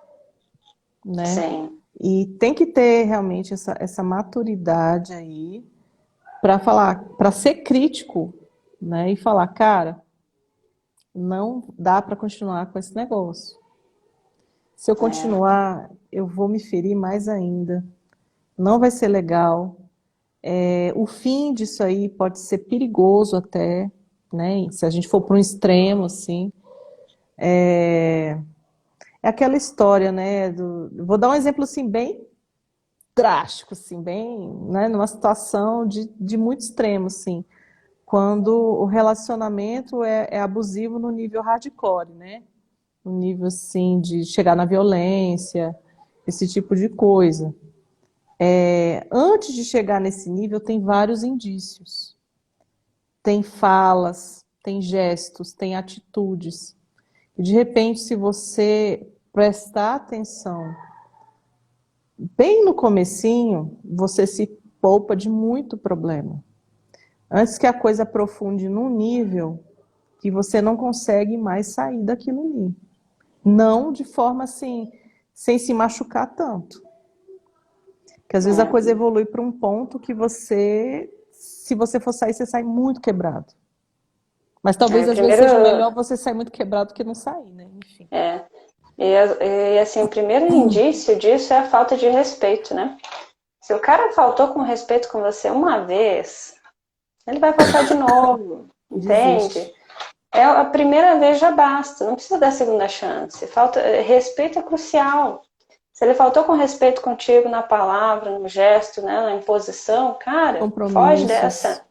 né? Sim. E tem que ter realmente essa maturidade aí para falar, para ser crítico, né? E falar, cara, não dá para continuar com esse negócio. Se eu continuar, eu vou me ferir mais ainda. Não vai ser legal. O fim disso aí pode ser perigoso até, né? Se a gente for para um extremo, assim. É aquela história, né? Vou dar um exemplo assim bem drástico, assim, bem, né? Numa situação de muito extremo, assim. Quando o relacionamento é abusivo no nível hardcore, né? No nível assim de chegar na violência, esse tipo de coisa. Antes de chegar nesse nível, tem vários indícios. Tem falas, tem gestos, tem atitudes. E de repente, se você prestar atenção bem no comecinho, você se poupa de muito problema. Antes que a coisa aprofunde num nível que você não consegue mais sair daquilo ali. Não de forma assim, sem se machucar tanto. Porque às vezes a coisa evolui para um ponto que você, se você for sair, você sai muito quebrado. Mas talvez às vezes Primeiro, seja melhor você sair muito quebrado do que não sair, né? Enfim. e assim, o primeiro indício disso é a falta de respeito, né? Se o cara faltou com respeito com você uma vez, ele vai faltar de novo, entende? Desiste. A primeira vez já basta, não precisa dar segunda chance. Respeito é crucial. Se ele faltou com respeito contigo na palavra, no gesto, né, na imposição, cara, foge Compromissos. dessa,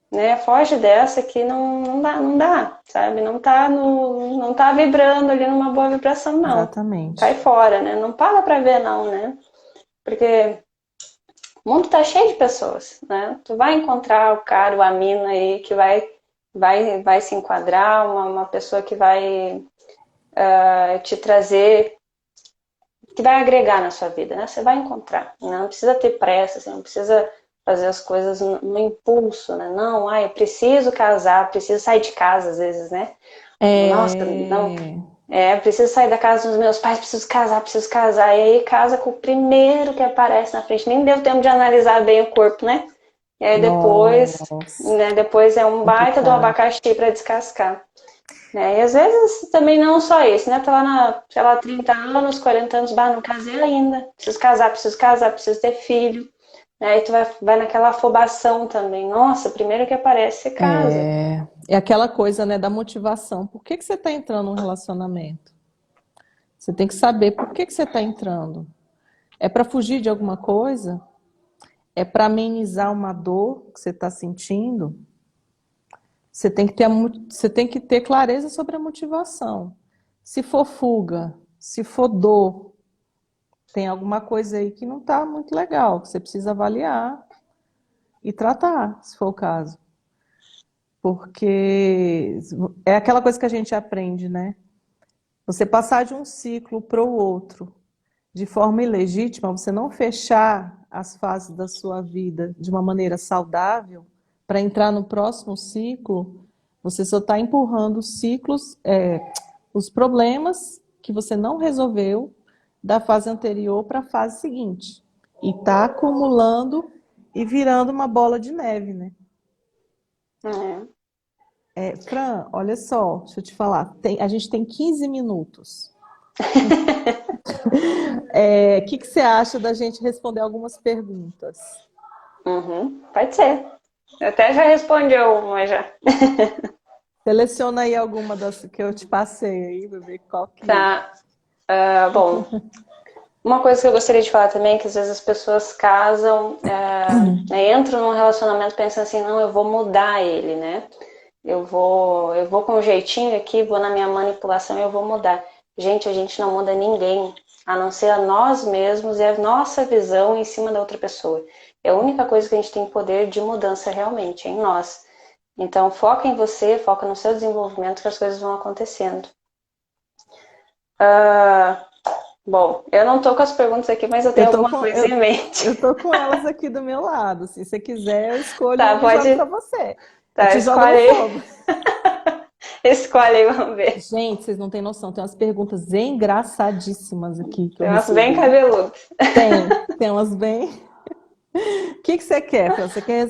né? Foge dessa que não dá, sabe? Não tá vibrando ali numa boa vibração, não. Cai Exatamente. fora, né? Não paga pra ver, não, né? Porque o mundo tá cheio de pessoas, né? Tu vai encontrar o cara, a mina aí que vai se enquadrar, uma pessoa que vai te trazer, que vai agregar na sua vida, né? Você vai encontrar, né? Não precisa ter pressa, você não precisa fazer as coisas no impulso, né? Não, eu preciso casar, preciso sair de casa às vezes, né? Nossa, não, preciso sair da casa dos meus pais, preciso casar. E aí casa com o primeiro que aparece na frente. Nem deu tempo de analisar bem o corpo, né? E aí Nossa, depois é um baita do complicado. abacaxi para descascar. Né? E às vezes também não só isso, né? Tá lá sei lá, 30 anos, 40 anos, não casei ainda. Preciso casar, preciso ter filho. Aí tu vai naquela afobação também. Nossa, primeiro que aparece, você casa. É aquela coisa, né, da motivação. Por que que você está entrando num relacionamento? Você tem que saber por que que você está entrando. É para fugir de alguma coisa? É para amenizar uma dor que você está sentindo? Você tem que ter clareza sobre a motivação. Se for fuga, se for dor, tem alguma coisa aí que não está muito legal, que você precisa avaliar e tratar, se for o caso. Porque é aquela coisa que a gente aprende, né? Você passar de um ciclo para o outro de forma ilegítima, você não fechar as fases da sua vida de uma maneira saudável para entrar no próximo ciclo, você só está empurrando os ciclos, os problemas que você não resolveu da fase anterior para a fase seguinte. E está acumulando e virando uma bola de neve, né? É. Fran, olha só, deixa eu te falar, a gente tem 15 minutos. O que você acha da gente responder algumas perguntas? Pode ser. Eu até já respondi uma já. Seleciona aí alguma das que eu te passei aí, pra ver qual que. Tá. Bom. Uma coisa que eu gostaria de falar também é que às vezes as pessoas casam, né, entram num relacionamento pensando assim, não, eu vou mudar ele, né? Eu vou com um jeitinho aqui, vou na minha manipulação e eu vou mudar. Gente, a gente não muda ninguém, a não ser a nós mesmos e a nossa visão em cima da outra pessoa. É a única coisa que a gente tem poder de mudança realmente, é em nós. Então, foca em você, foca no seu desenvolvimento que as coisas vão acontecendo. Ah, bom, eu não tô com as perguntas aqui, mas eu tenho Eu tô alguma com, coisa em mente. eu tô com elas aqui do meu lado. Se você quiser, eu escolho Tá, uma e jogo pode. pra você. Eu Tá, te jogo no escolhe aí. fogo. Escolhe aí, vamos ver. Gente, vocês não têm noção. Tem umas perguntas engraçadíssimas aqui que eu Tem umas bem recebi. cabeludas. Tem umas bem. O que que você quer, Fran? Você quer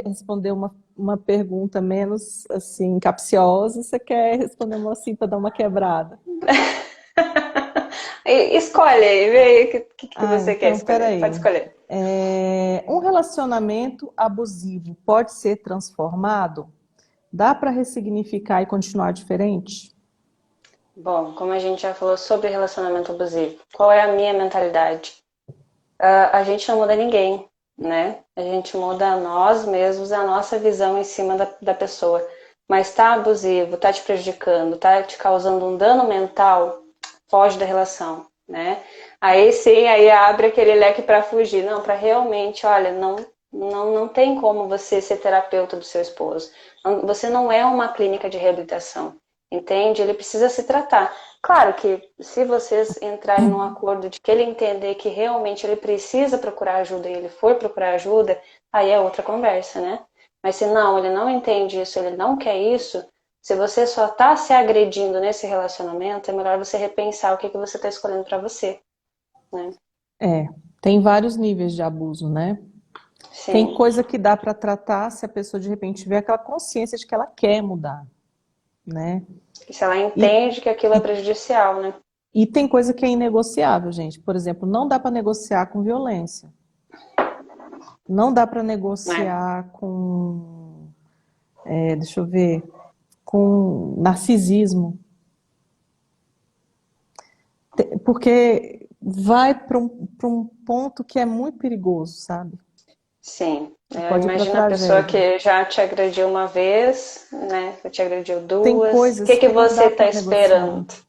responder uma pergunta menos assim capciosa? Ou você quer responder uma assim para dar uma quebrada? Escolhe aí, vê aí o que Ah, você quer então, escolher. Pode peraí. escolher. Um relacionamento abusivo pode ser transformado? Dá para ressignificar e continuar diferente? Bom, como a gente já falou sobre relacionamento abusivo, qual é a minha mentalidade? A gente não muda ninguém, né? A gente muda nós mesmos, a nossa visão em cima da pessoa. Mas tá abusivo, tá te prejudicando, tá te causando um dano mental, foge da relação, né? Aí sim, aí abre aquele leque para fugir. Não, para realmente, olha, não tem como você ser terapeuta do seu esposo. Você não é uma clínica de reabilitação, entende? Ele precisa se tratar. Claro que se vocês entrarem num acordo de que ele entender que realmente ele precisa procurar ajuda e ele for procurar ajuda, aí é outra conversa, né? Mas se não, ele não entende isso, ele não quer isso, se você só está se agredindo nesse relacionamento, é melhor você repensar o que você está escolhendo para você, né? É, tem vários níveis de abuso, né? Tem Sim. coisa que dá para tratar se a pessoa de repente tiver aquela consciência de que ela quer mudar, né? E se ela E, entende que aquilo é e, prejudicial, né? e tem coisa que é inegociável, gente. Por exemplo, não dá para negociar com violência. Não dá para É, negociar com, deixa eu ver, com narcisismo. Porque vai para um ponto que é muito perigoso, sabe? sim. Que Eu pode ir para imagino a pessoa tragédia. que já te agrediu uma vez, né? Já te agrediu Tem duas. O coisas que que não você dá está para esperando? negociar.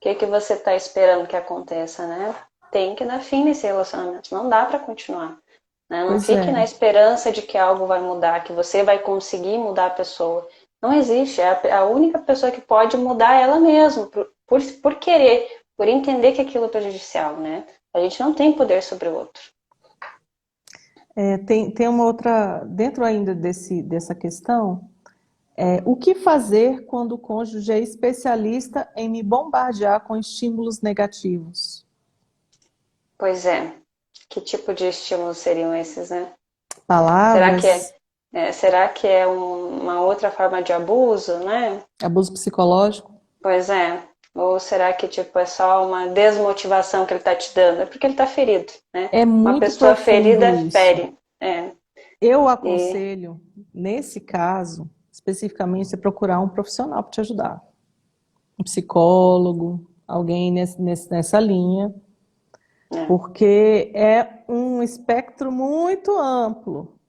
O que você está esperando que aconteça, né? Tem que dar fim nesse relacionamento. Não dá para continuar. Né? Não Pois fique é, na esperança de que algo vai mudar, que você vai conseguir mudar a pessoa. Não existe. É a única pessoa que pode mudar é ela mesma, por querer, por entender que aquilo é prejudicial, né? A gente não tem poder sobre o outro. tem uma outra, dentro ainda dessa questão, o que fazer quando o cônjuge é especialista em me bombardear com estímulos negativos? Pois é. Que tipo de estímulos seriam esses, né? Será que Palavras, será que é uma outra forma de abuso, né? abuso psicológico? Pois é. Ou será que tipo é só uma desmotivação que ele tá te dando? É porque ele tá ferido, né? É Uma muito pessoa profundo ferida isso. fere. É. Eu E aconselho, nesse caso, especificamente, você procurar um profissional para te ajudar. Um psicólogo, alguém nessa linha, é, porque é um espectro muito amplo,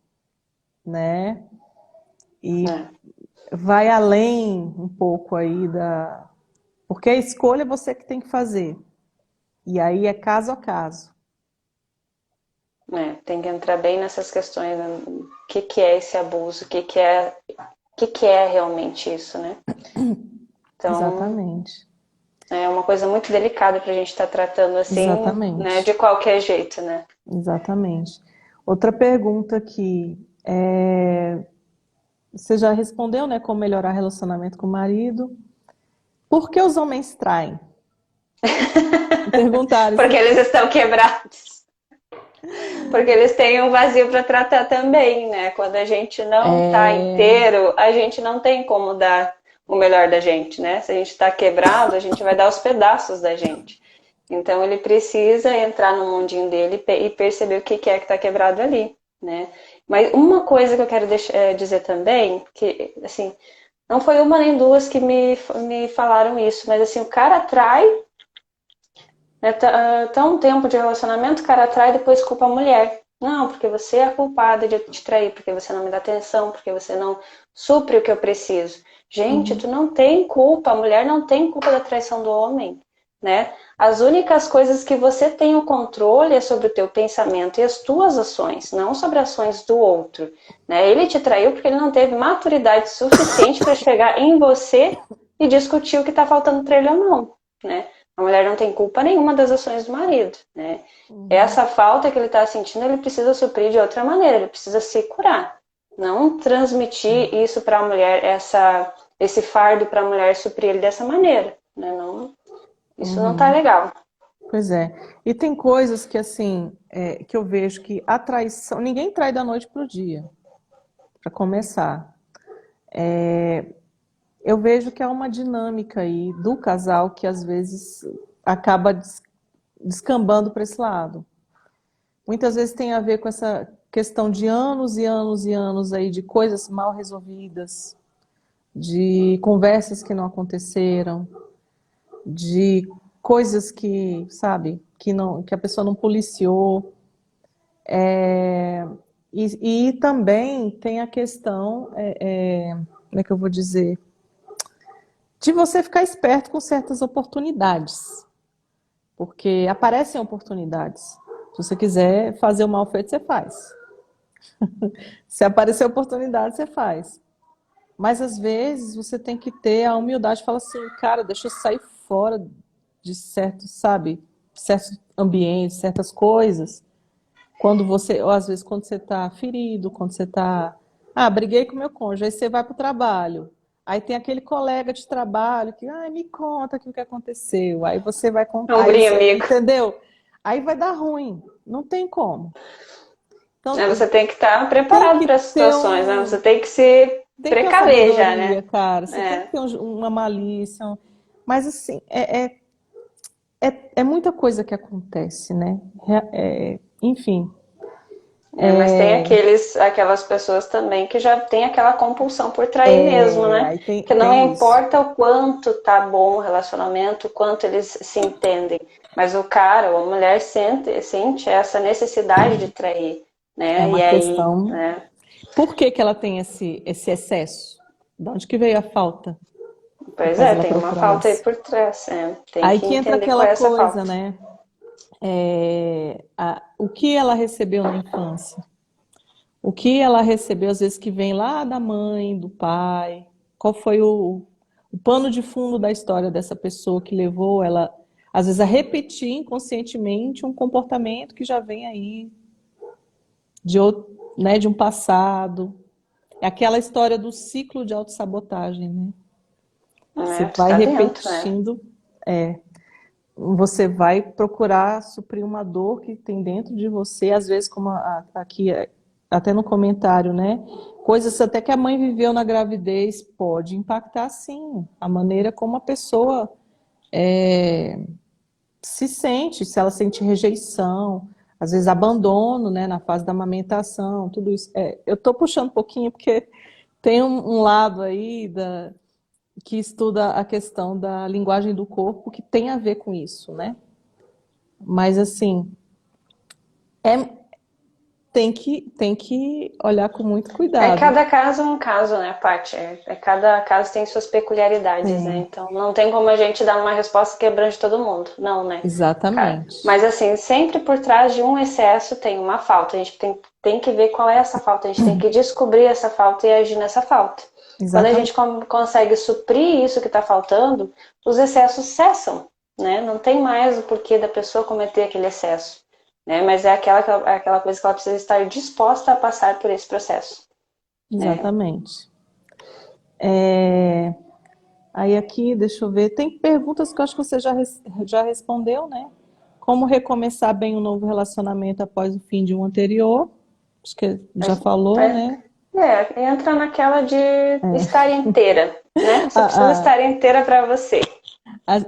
né? E é, vai além um pouco aí da. Porque a escolha é você que tem que fazer. E aí é caso a caso. tem que entrar bem nessas questões, né? O que é esse abuso? O que é realmente isso, né? Então, Exatamente. é uma coisa muito delicada para a gente estar tratando assim, né? Exatamente. De qualquer jeito, né? Exatamente. Outra pergunta aqui. Você já respondeu, né? Como melhorar relacionamento com o marido. Por que os homens traem? Perguntaram isso Porque eles aqui. estão quebrados. Porque eles têm um vazio para tratar também, né? Quando a gente não tá É, inteiro, a gente não tem como dar o melhor da gente, né? Se a gente tá quebrado, a gente vai dar os pedaços da gente. Então ele precisa entrar no mundinho dele e perceber o que é que tá quebrado ali, né? Mas uma coisa que eu quero dizer também, que assim, não foi uma nem duas que me falaram isso, mas assim, o cara atrai, Tão um tempo de relacionamento, o cara atrai e depois culpa a mulher. Não, porque você é a culpada de te trair, porque você não me dá atenção, porque você não supre o que eu preciso. Gente, Uhum. tu não tem culpa, a mulher não tem culpa da traição do homem, né? As únicas coisas que você tem o controle é sobre o teu pensamento e as tuas ações, não sobre ações do outro, né? Ele te traiu porque ele não teve maturidade suficiente para chegar em você e discutir o que está faltando para ele ou não, né? A mulher não tem culpa nenhuma das ações do marido, né? Uhum. Essa falta que ele está sentindo, ele precisa suprir de outra maneira, ele precisa se curar. Não transmitir isso para a mulher, esse fardo para a mulher suprir ele dessa maneira, né? Não, isso não tá Uhum. legal. Pois é. E tem coisas que, assim, que eu vejo que a traição. Ninguém trai da noite para o dia, para começar. Eu vejo que há uma dinâmica aí do casal que às vezes acaba descambando para esse lado. Muitas vezes tem a ver com essa questão de anos e anos e anos aí de coisas mal resolvidas, de conversas que não aconteceram, de coisas que, sabe, que a pessoa não policiou. E também tem a questão, como é que eu vou dizer, de você ficar esperto com certas oportunidades, porque aparecem oportunidades. Se você quiser fazer o mal feito, você faz. Se aparecer oportunidade, você faz. Mas às vezes você tem que ter a humildade de falar assim, cara, deixa eu sair fora de certos, sabe, certos ambientes, certas coisas. Quando você, ou às vezes quando você está ferido, quando você está, briguei com meu cônjuge, aí você vai para o trabalho. Aí tem aquele colega de trabalho que, me conta aqui o que aconteceu. Aí você vai contar, aí Ombrinho, você, amigo. entendeu? Aí vai dar ruim, não tem como. Então Você tem que estar tem preparado que para as ter situações, né? Você tem que se tem que ter uma precaver já, né? sabedoria, cara. Você tem que É. ter uma malícia. Mas assim, é muita coisa que acontece, né? Enfim. Mas tem aquelas pessoas também que já tem aquela compulsão por trair mesmo, né? Aí tem, Que não tem isso. importa o quanto tá bom o relacionamento, o quanto eles se entendem, mas o cara ou a mulher sente essa necessidade de trair, É né? uma E aí, questão. né? Por que que ela tem esse excesso? De onde que veio a falta que Pois faz é, ela tem uma procurar falta aí isso? por trás, tem Aí que que entra entender qual aquela é essa coisa, falta. né? O que ela recebeu na infância? O que ela recebeu, às vezes, que vem lá da mãe, do pai? Qual foi o pano de fundo da história dessa pessoa que levou ela, às vezes, a repetir inconscientemente um comportamento que já vem aí né, de um passado? É aquela história do ciclo de autossabotagem, né? Você Né? Tu vai tá dentro, né? repetindo, você vai procurar suprir uma dor que tem dentro de você, às vezes, como aqui, até no comentário, né? Coisas até que a mãe viveu na gravidez pode impactar, sim, a maneira como a pessoa se sente, se ela sente rejeição, às vezes abandono, né, na fase da amamentação, tudo isso. Eu estou puxando um pouquinho porque tem um lado aí que estuda a questão da linguagem do corpo que tem a ver com isso, né? Mas assim, é, tem que olhar com muito É cuidado. cada caso é um caso, né, Paty? Cada caso tem suas peculiaridades, né? Tem, Então não tem como a gente dar uma resposta que abrange todo mundo. Não, né? exatamente. Mas assim, sempre por trás de um excesso tem uma falta. A gente tem que ver qual é essa falta, a gente tem que descobrir essa falta e agir nessa falta. Quando a gente Exatamente. consegue suprir isso que está faltando, os excessos cessam, né? Não tem mais o porquê da pessoa cometer aquele excesso, né? Mas é aquela coisa que ela precisa estar disposta a passar por esse processo, né? Exatamente. É, Aí aqui, deixa eu ver, tem perguntas que eu acho que você já respondeu, né? Como recomeçar bem um novo relacionamento após o fim de um anterior? Acho que já falou, né? Entra naquela de estar inteira, né? Só precisa A- estar inteira para você.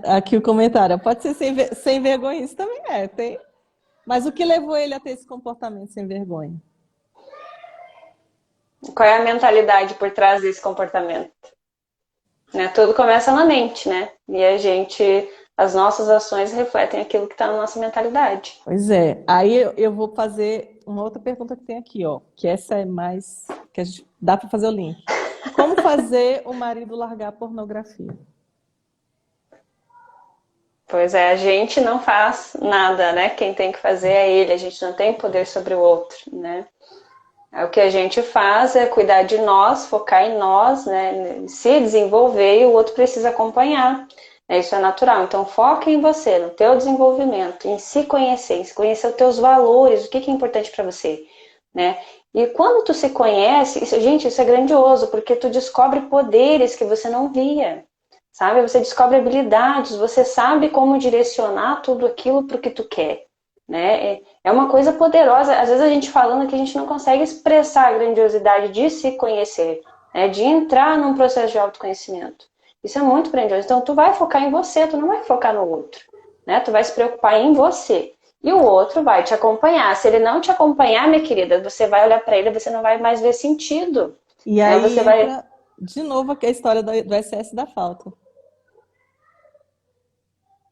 Aqui o comentário, pode ser sem vergonha, isso também tem. Mas o que levou ele a ter esse comportamento sem vergonha? Qual é a mentalidade por trás desse comportamento? Né? Tudo começa na mente, né? E a gente, as nossas ações refletem aquilo que está na nossa mentalidade. Pois é. Aí eu vou fazer uma outra pergunta que tem aqui, ó. Que essa é mais. Que a gente dá para fazer o link. Como fazer o marido largar a pornografia? Pois é, a gente não faz nada, né? Quem tem que fazer é ele, a gente não tem poder sobre o outro, né? O que a gente faz é cuidar de nós, focar em nós, né? Se desenvolver e o outro precisa acompanhar. Isso é natural. Então, foca em você, no teu desenvolvimento, em se conhecer, em se conhecer os teus valores, o que é importante para você, né? E quando tu se conhece, gente, isso é grandioso, porque tu descobre poderes que você não via, sabe? Você descobre habilidades, você sabe como direcionar tudo aquilo para o que tu quer, né? É uma coisa poderosa. Às vezes a gente falando que a gente não consegue expressar a grandiosidade de se conhecer, né? De entrar num processo de autoconhecimento. Isso é muito grandioso. Então tu vai focar em você, tu não vai focar no outro, né? Tu vai se preocupar em você. E o outro vai te acompanhar. Se ele não te acompanhar, minha querida, você vai olhar para ele e você não vai mais ver sentido. E Né? aí Você vai entra de novo a história do excesso da falta.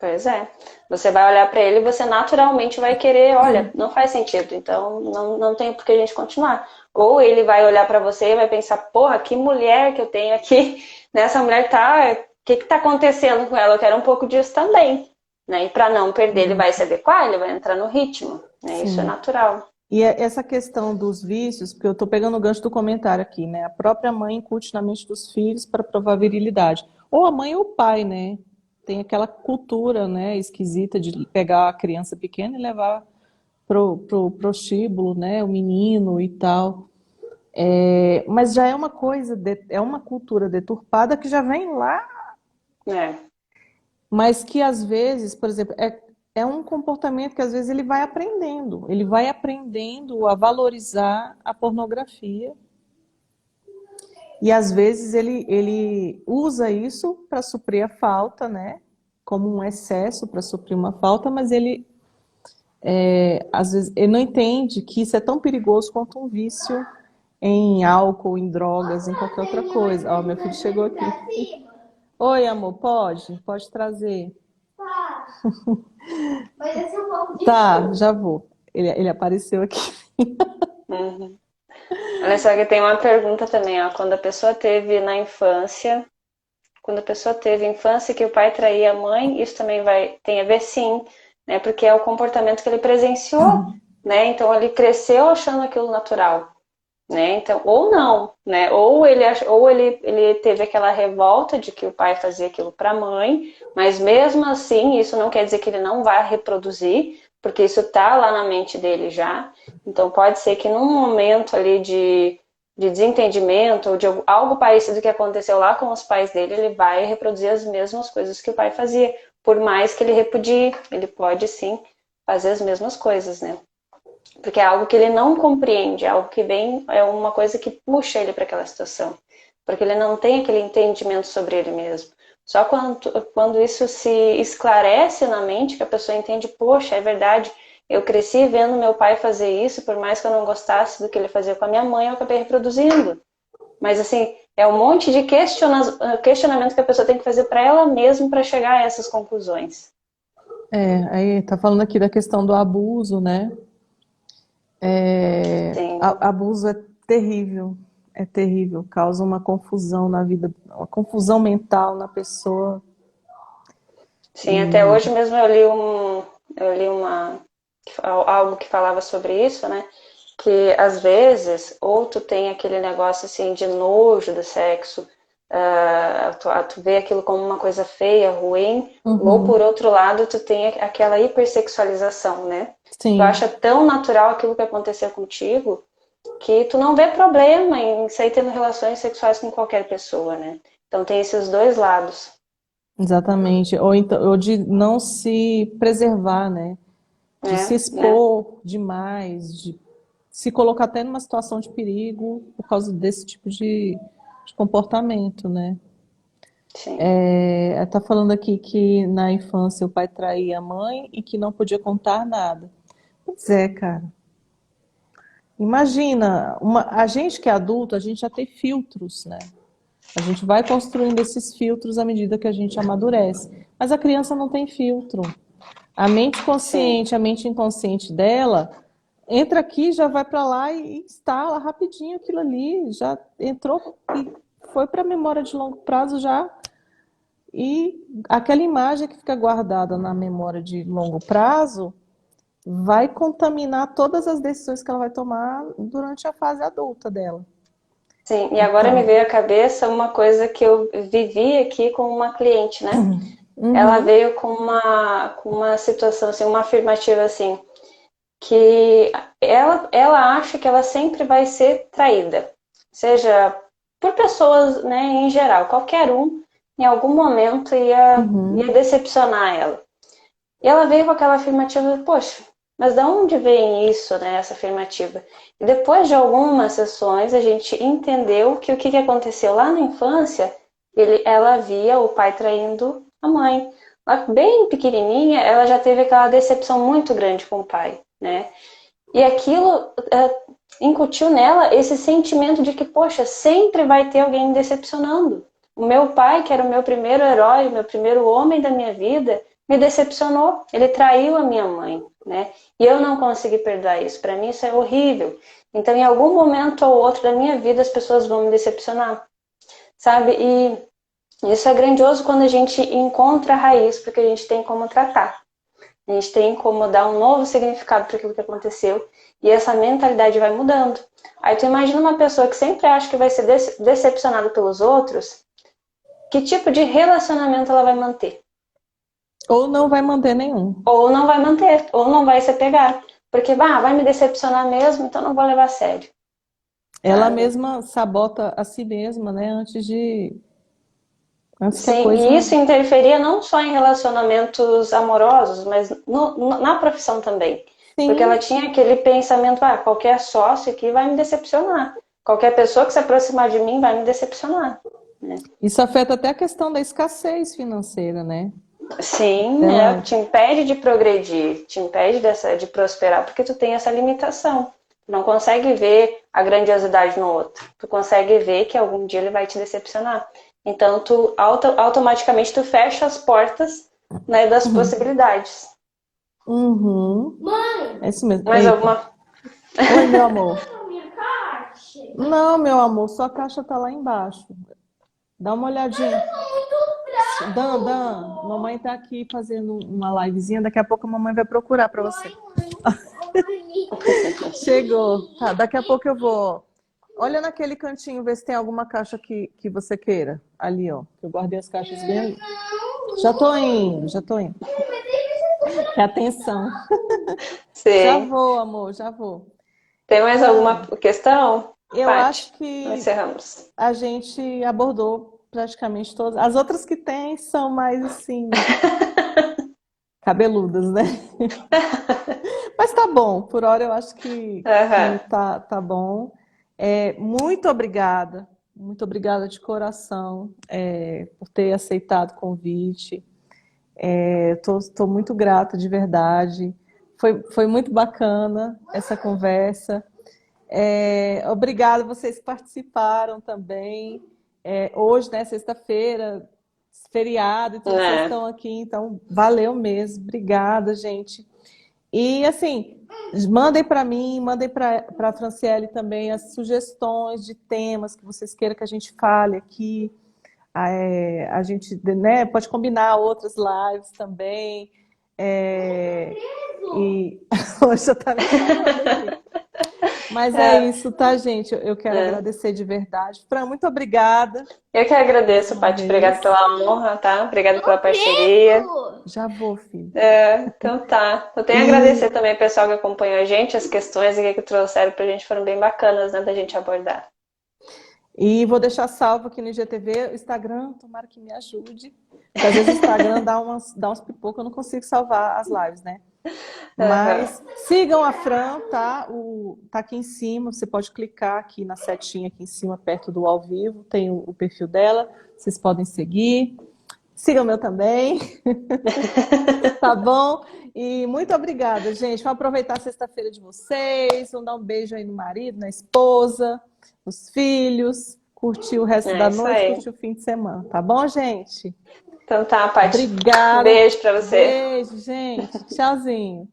Pois é. Você vai olhar para ele e você naturalmente vai querer, olha, não faz sentido, então não tem por que a gente continuar. Ou ele vai olhar para você e vai pensar, porra, que mulher que eu tenho aqui, nessa mulher tá, o que tá acontecendo com ela? Eu quero um pouco disso também, né? E para não perder, ele vai se adequar, ele vai entrar no ritmo, né? Isso é Sim. natural. E essa questão dos vícios, porque eu estou pegando o gancho do comentário aqui, né? A própria mãe incute na mente dos filhos para provar virilidade. Ou a mãe ou o pai, né? Tem aquela cultura, né, esquisita de pegar a criança pequena e levar pro prostíbulo, né? O menino e tal. Mas já é uma coisa, é uma cultura deturpada que já vem lá, É, mas que às vezes, por exemplo, é um comportamento que às vezes ele vai aprendendo a valorizar a pornografia e às vezes ele usa isso para suprir a falta, né? Como um excesso para suprir uma falta, mas ele às vezes ele não entende que isso é tão perigoso quanto um vício em álcool, em drogas, em qualquer outra coisa. Ó, meu filho chegou aqui. Oi, amor, pode? Pode trazer. Vai descer um pouco de Tá, já vou. Ele apareceu aqui. uhum. Olha só que tem uma pergunta também, ó. Quando a pessoa teve na infância, quando a pessoa teve infância que o pai traía a mãe, isso também tem a ver sim, né? Porque é o comportamento que ele presenciou, né? Então ele cresceu achando aquilo natural, né? Então, ou não, né? Ou ele teve aquela revolta de que o pai fazia aquilo para a mãe, mas mesmo assim, isso não quer dizer que ele não vai reproduzir, porque isso tá lá na mente dele já. Então pode ser que num momento ali de desentendimento ou de algo parecido que aconteceu lá com os pais dele, ele vai reproduzir as mesmas coisas que o pai fazia. Por mais que ele repudie, ele pode sim fazer as mesmas coisas, né? Porque é algo que ele não compreende, é algo que vem, é uma coisa que puxa ele para aquela situação. Porque ele não tem aquele entendimento sobre ele mesmo. Só quando isso se esclarece na mente, que a pessoa entende, poxa, é verdade, eu cresci vendo meu pai fazer isso, por mais que eu não gostasse do que ele fazia com a minha mãe, eu acabei reproduzindo. Mas assim, é um monte de questionamento que a pessoa tem que fazer para ela mesma para chegar a essas conclusões. Aí tá falando aqui da questão do abuso, né? Sim. Abuso é terrível, causa uma confusão na vida, uma confusão mental na pessoa. Sim, até E hoje mesmo eu li algo que falava sobre isso, né? Que às vezes, ou tu tem aquele negócio assim de nojo do sexo, tu vê aquilo como uma coisa feia, ruim, ou por outro lado, tu tem aquela hipersexualização, né? Tu sim, acha tão natural aquilo que aconteceu contigo que tu não vê problema em sair tendo relações sexuais com qualquer pessoa, né? Então tem esses dois lados. exatamente. Ou então, ou de não se preservar, né? De se Né? expor demais, de se colocar até numa situação de perigo por causa desse tipo de comportamento, né? Sim. Tá falando aqui que na infância o pai traía a mãe e que não podia contar nada. Pois é, cara. Imagina, a gente que é adulto, a gente já tem filtros, né? A gente vai construindo esses filtros à medida que a gente amadurece. Mas a criança não tem filtro. A mente Sim, consciente, a mente inconsciente dela entra aqui, já vai para lá e instala rapidinho aquilo ali, já entrou e foi para a memória de longo prazo já. E aquela imagem que fica guardada na memória de longo prazo vai contaminar todas as decisões que ela vai tomar durante a fase adulta dela. sim. E agora me Então, veio à cabeça uma coisa que eu vivi aqui com uma cliente, né? Ela uhum, veio com uma situação, assim, uma afirmativa assim, que ela acha que ela sempre vai ser traída, seja por pessoas, né, em geral, qualquer um, em algum momento ia uhum. decepcionar ela. E ela veio com aquela afirmativa, poxa, mas de onde vem isso, né, essa afirmativa? E depois de algumas sessões, a gente entendeu que o que aconteceu lá na infância, ela via o pai traindo a mãe. Lá, bem pequenininha, ela já teve aquela decepção muito grande com o pai, né? E aquilo incutiu nela esse sentimento de que, poxa, sempre vai ter alguém me decepcionando. O meu pai, que era o meu primeiro herói, o meu primeiro homem da minha vida, me decepcionou. Ele traiu a minha mãe, né? E eu não consegui perdoar isso. Para mim isso é horrível. Então, em algum momento ou outro da minha vida, as pessoas vão me decepcionar, sabe? E isso é grandioso quando a gente encontra a raiz, porque a gente tem como tratar. A gente tem como dar um novo significado para aquilo que aconteceu e essa mentalidade vai mudando. Aí tu imagina uma pessoa que sempre acha que vai ser decepcionada pelos outros, que tipo de relacionamento ela vai manter? Ou não vai manter nenhum. Ou não vai manter, ou não vai se apegar. Porque vai me decepcionar mesmo, então não vou levar a sério, Ela sabe? mesma sabota a si mesma, né? Antes que a Sim, e coisa. isso interferia não só em relacionamentos amorosos, mas na profissão também. Porque ela Sim, tinha aquele pensamento, qualquer sócio aqui vai me decepcionar. Qualquer pessoa que se aproximar de mim vai me decepcionar. Né? isso afeta até a questão da escassez financeira, né? Sim, Ela. te impede de progredir, te impede de prosperar, porque tu tem essa limitação. Tu não consegue ver a grandiosidade no outro. Tu consegue ver que algum dia ele vai te decepcionar. Então, automaticamente tu fecha as portas, né, das possibilidades. Uhum. É isso mesmo. Mais Eita. alguma? Oi, meu amor. Não, meu amor, sua caixa tá lá embaixo. Dá uma olhadinha. Dan, mamãe tá aqui fazendo uma livezinha. Daqui a pouco a mamãe vai procurar pra você. Chegou. Tá, daqui a pouco eu vou. Olha naquele cantinho, ver se tem alguma caixa que você queira. Ali, ó. Eu guardei as caixas bem ali. Já tô indo, já tô indo. É atenção. Já Sim. vou, amor, já vou. Tem mais alguma Dan, questão? eu Paty, acho que encerramos. a gente abordou praticamente todas. As outras que tem são mais assim, cabeludas, né? Mas tá bom, por hora eu acho que Aham. tá bom. Muito obrigada de coração, por ter aceitado o convite. Tô muito grata de verdade. Foi muito bacana essa conversa. Obrigada vocês que participaram também. Hoje, né, sexta-feira, feriado e tudo, vocês É. estão aqui, então valeu mesmo. Obrigada, gente. E assim, mandem para mim, mandem para a Franciele também as sugestões de temas que vocês queiram que a gente fale aqui. A gente, né, pode combinar outras lives também. E hoje já tá me chamando aqui. Mas é É. isso, tá, gente? Eu quero É. agradecer de verdade. Fran, muito obrigada Eu que mais agradeço, uma Paty. Obrigada vez. pela honra, tá? Obrigada pela parceria. Já vou, filho. Então tá. Eu tenho a agradecer E, também ao pessoal que acompanhou a gente, as questões que trouxeram pra gente foram bem bacanas, né, da gente abordar. e vou deixar salvo aqui no IGTV, o Instagram, tomara que me ajude. Porque às vezes o Instagram dá uns pipocos, eu não consigo salvar as lives, né? Aham. Mas sigam a Fran, tá? Tá aqui em cima, você pode clicar aqui na setinha aqui em cima, perto do ao vivo, tem o perfil dela, vocês podem seguir. Sigam o meu também, tá bom? E muito obrigada, gente. Vamos aproveitar a sexta-feira de vocês, vamos dar um beijo aí no marido, na esposa, nos filhos. curtir o resto É da isso noite, aí. curtir o fim de semana, tá bom, gente? Então tá, Paty. Obrigada. Beijo pra você. Beijo, gente. Tchauzinho.